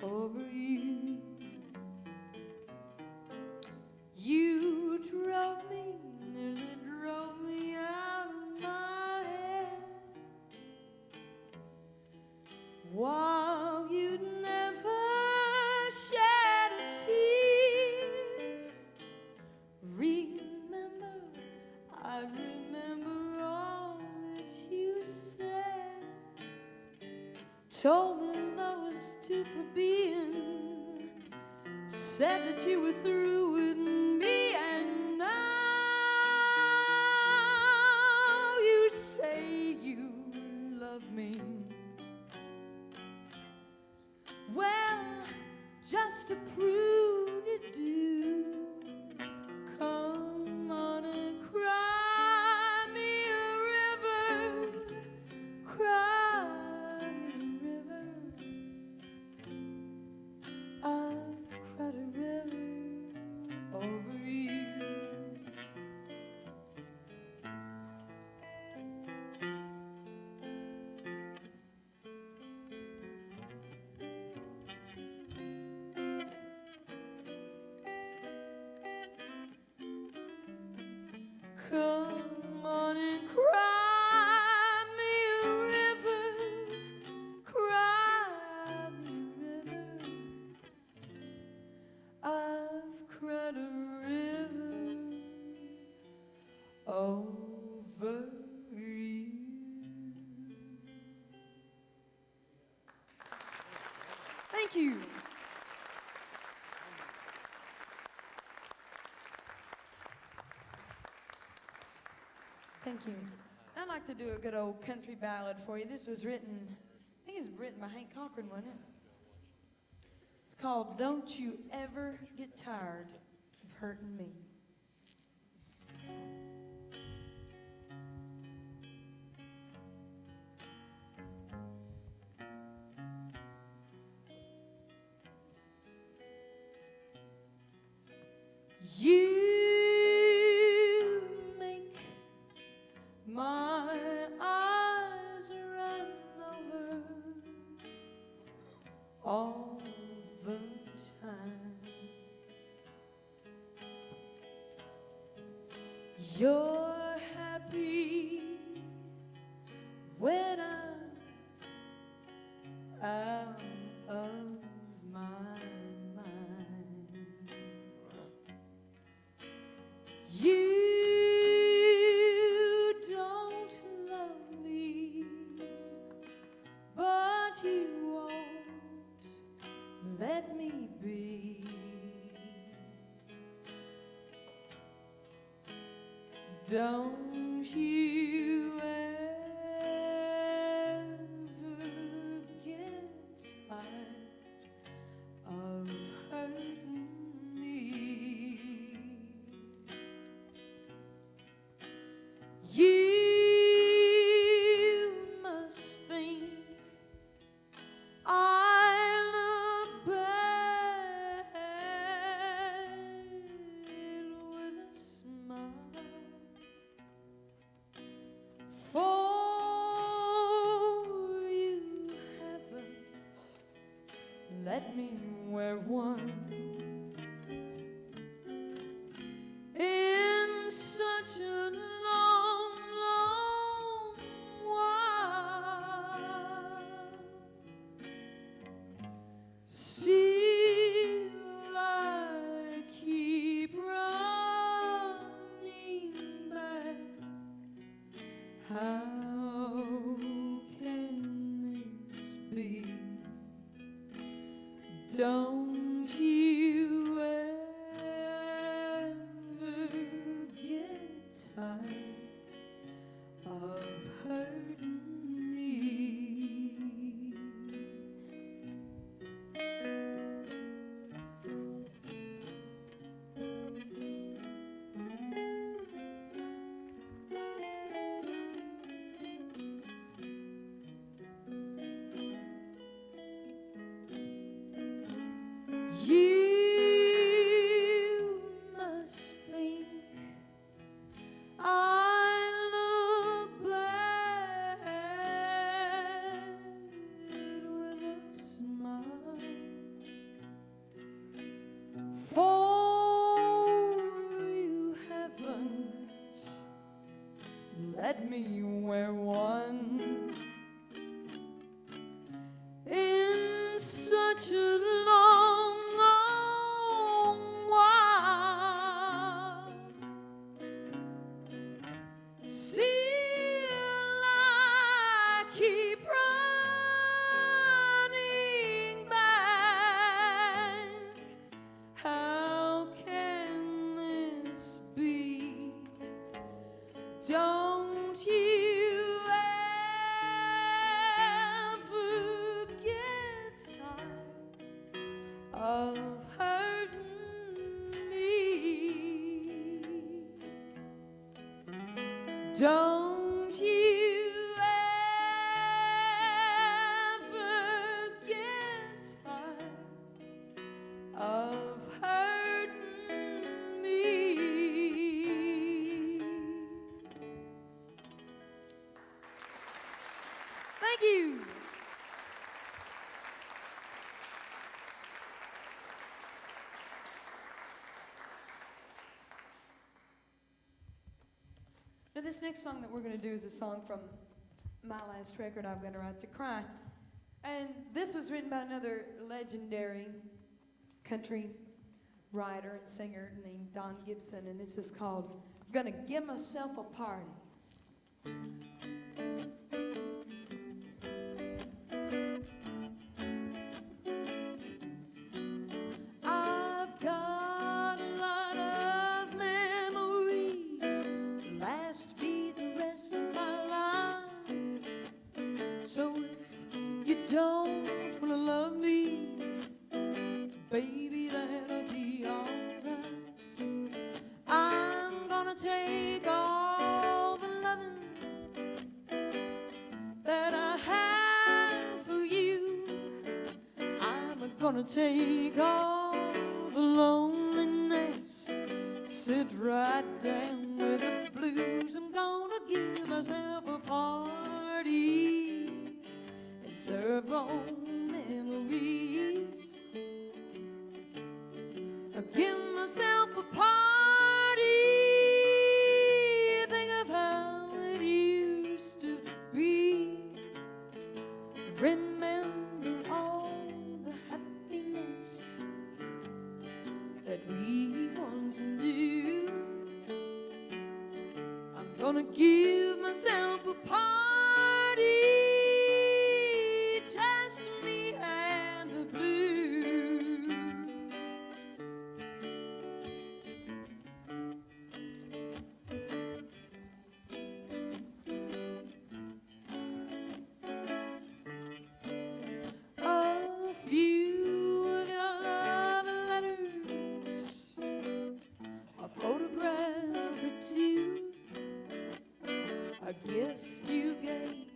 over you. You drove me, nearly drove me out of my head. While you'd never shed a tear. Remember, I remember all that you said. Told me love was too plebeian. Said that you were through with me, and now you say you love me. Well, just to prove you do, come on and cry me a river, cry me a river. I've cried a river over you. Come on and cry me a river, cry me a river. I've cried a river over you. Thank you. Thank you. I'd like to do a good old country ballad for you. This was written, I think it was written by Hank Cochran, wasn't it? It's called Don't You Ever Get Tired of Hurting Me. You make my eyes run over all the time. You're happy when I'm out of my mind. You don't love me, but you won't let me be. Don't you ever get tired of hurting me. You must think I look bad with a smile, for you haven't let me wear one in such a long, long while. Still I keep running back. How can this be? Don't you ever get tired of hurting me? let me wear one in such a long, long while. Still I keep running back. How can this be? Don't you ever get tired of hurting me? Don't you ever get tired of hurting me? Thank you. Now, this next song that we're going to do is a song from my last record, I've Got a Right to Cry. And this was written by another legendary country writer and singer named Don Gibson, and this is called Gonna Give Myself a Party. I've got a lot of memories to last me the rest of my life. So if you don't wanna love me, baby, that'll be alright. I'm gonna take all the loving that I have for you. I'm gonna take all the loneliness, sit right down with the blues. I'm gonna give myself a party and serve old memories. I'll give myself a party, think of how it used to be. Remember all the happiness that we once knew. I'm gonna give myself a party, just me and the blues. A few of your love letters, a photograph or two, a gift you gave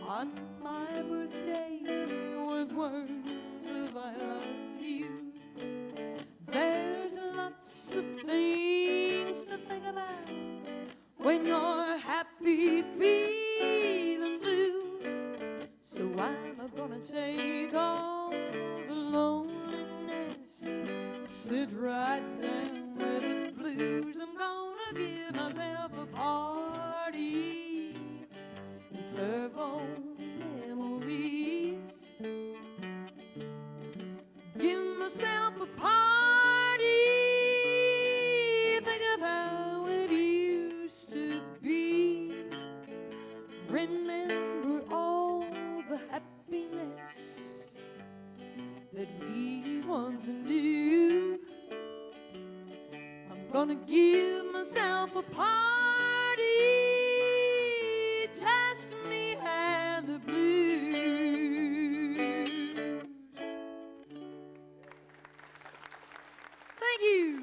on my birthday with words of I love you. There's lots of things to think about when you're happy, feeling blue. So I'm gonna take all the loneliness, sit right down with the blues. I'm gonna give myself a party and serve old memories. Give myself a party, think of how it used to be. Remember all the happiness that we once knew. I'm gonna give myself a party, just me and the blues. Thank you.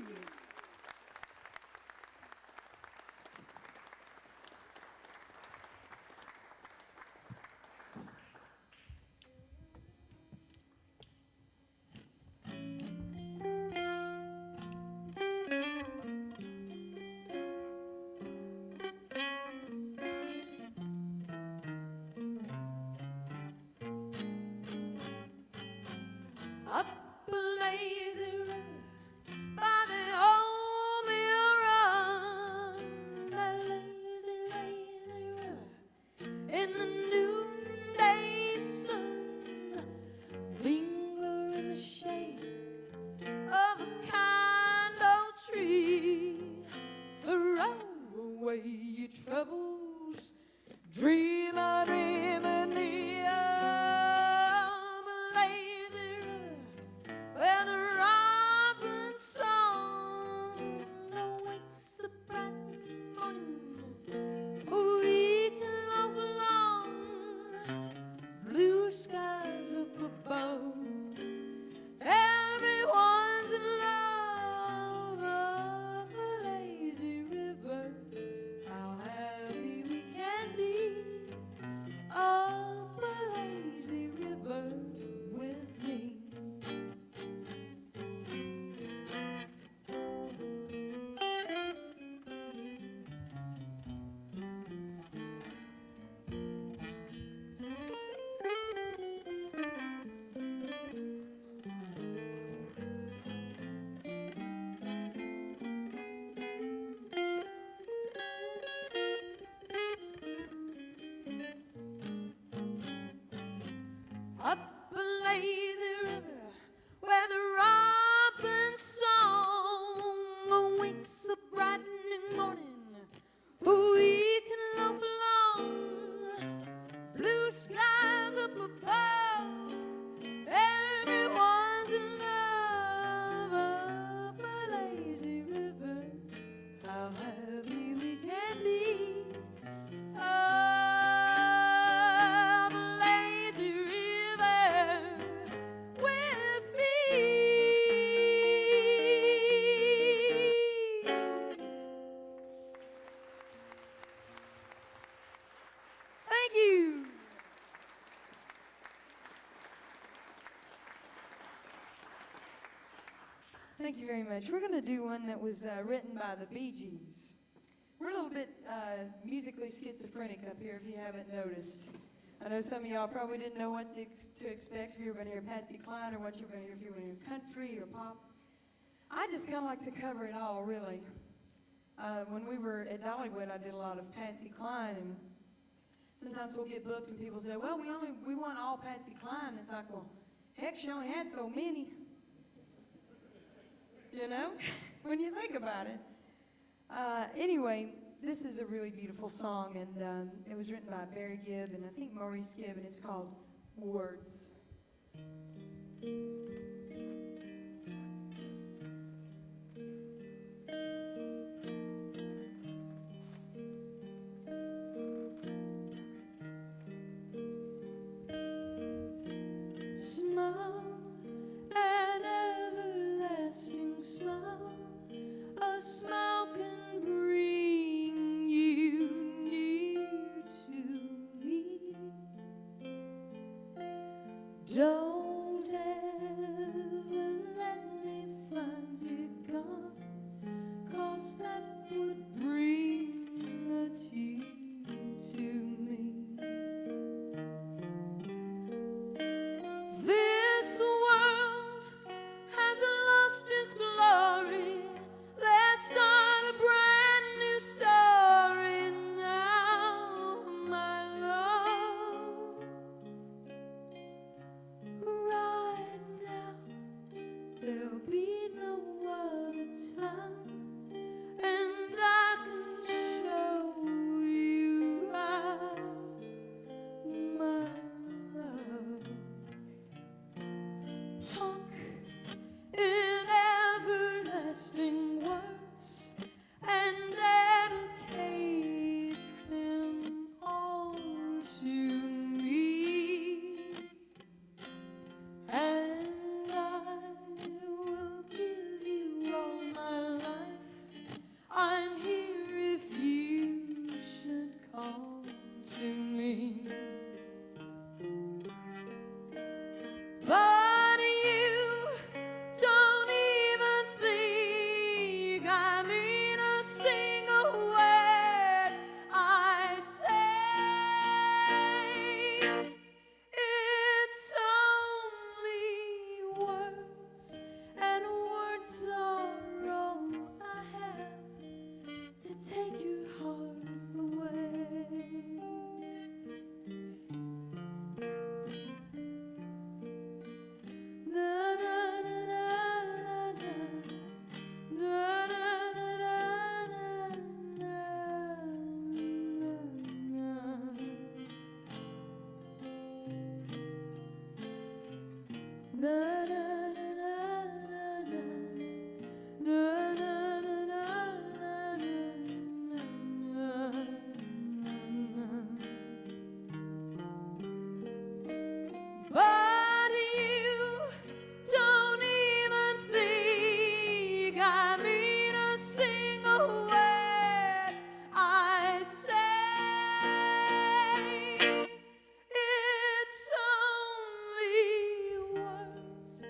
Up a lazy river by the old mill run. That lazy, lazy up a lazy river where the robin's song awaits a brightening morning. We can loaf along, blue skies up above, everyone's in love. Up a lazy river, how happy we can be. Up a lazy river with me. Thank you. Thank you very much. We're going to do one that was written by the Bee Gees. We're a little bit musically schizophrenic up here, if you haven't noticed. I know some of y'all probably didn't know what to expect if you were going to hear Patsy Cline or what you were going to hear if you were going to hear country or pop. I just kind of like to cover it all, really. When we were at Dollywood, I did a lot of Patsy Cline, and sometimes we'll get booked and people say, well, we want all Patsy Cline. It's like, well, heck, she only had so many. You know, when you think about it. Anyway, this is a really beautiful song, and it was written by Barry Gibb and I think Maurice Gibb, and it's called Words. Smile, an everlasting smile, a smile can bring you near to me. Don't ever let me find you gone, 'cause that would bring a tear to me. This world has lost its glory. Let's start a brand new story now, my love. Right now, there'll be no other time, and I can show you how, my love. Talk in everlasting words and dedicate them all to me, and I will give you all my life. I'm here if you should call to me. But you don't even think I mean a single word I say. It's only words, and words are all I have to take your heart away. Na na na na na na, na na na na na na na. Na na na na na na, na na na na na na. But you don't even think I mean a single word I say. It's only words,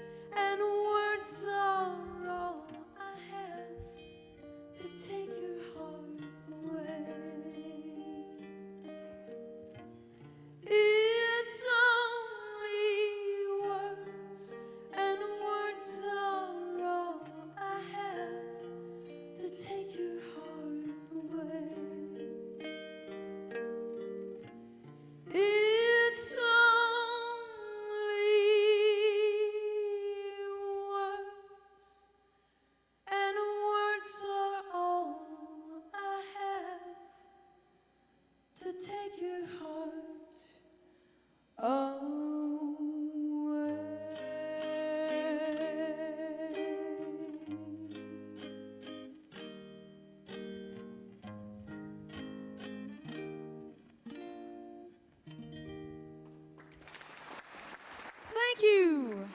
Thank you.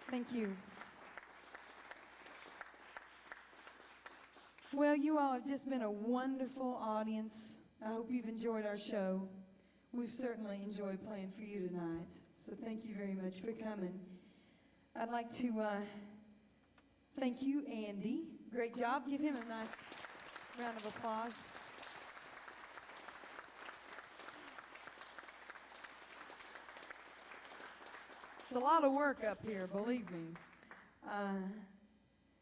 Thank you. Well, you all have just been a wonderful audience. I hope you've enjoyed our show. We've certainly enjoyed playing for you tonight. So thank you very much for coming. I'd like to thank you, Andy. Great job. Give him a nice round of applause. It's a lot of work up here, believe me.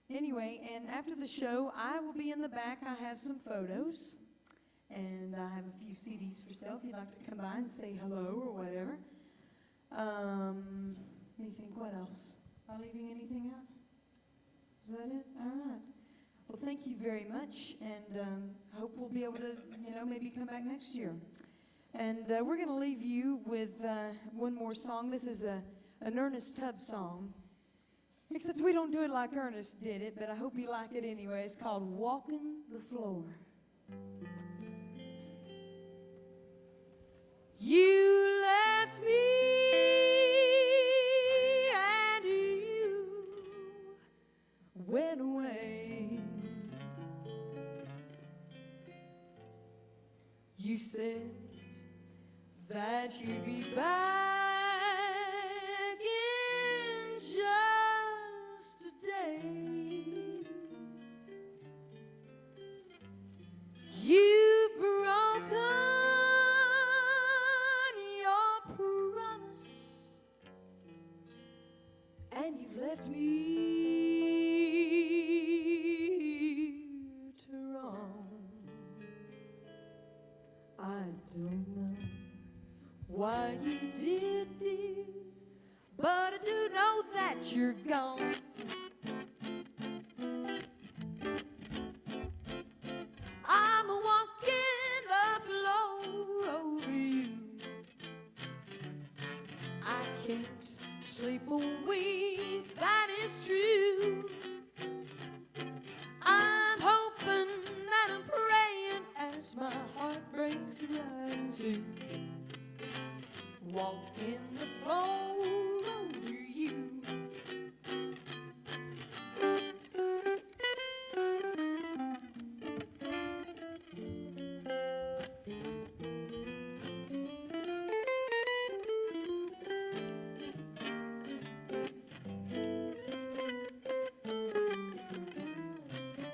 Anyway, and after the show, I will be in the back. I have some photos, and I have a few CDs for sale if you'd like to come by and say hello or whatever. Let me think, what else? Am I leaving anything out? Is that it? All right. Well, thank you very much, and hope we'll be able to, maybe come back next year. And we're going to leave you with one more song. This is an Ernest Tubb song, except we don't do it like Ernest did it, but I hope you like it anyway. It's called Walking the Floor. You left me and you went away. You said that you'd be back in just a day. You've broken your promise, and you've left me to roam. I don't know why you did, dear, but I do know that you're gone. I'm walking the floor over you. I can't sleep a wink, that is true. I'm hoping and I'm praying as my heart breaks right in two. Walking the floor over you.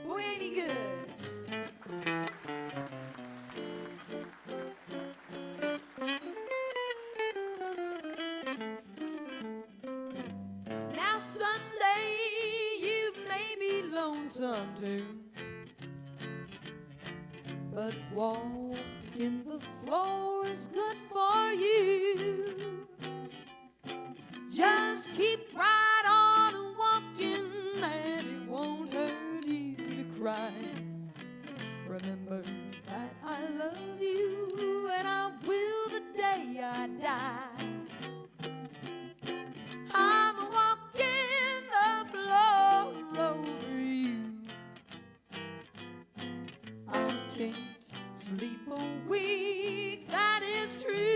Boy, ain't he good. Now Sunday you may be lonesome too, but walking the floor is good for you. Just keep right on walking and it won't hurt you to cry. Remember that I love you and I will the day I die. I'm walking the floor over you. I can't sleep a week, that is true.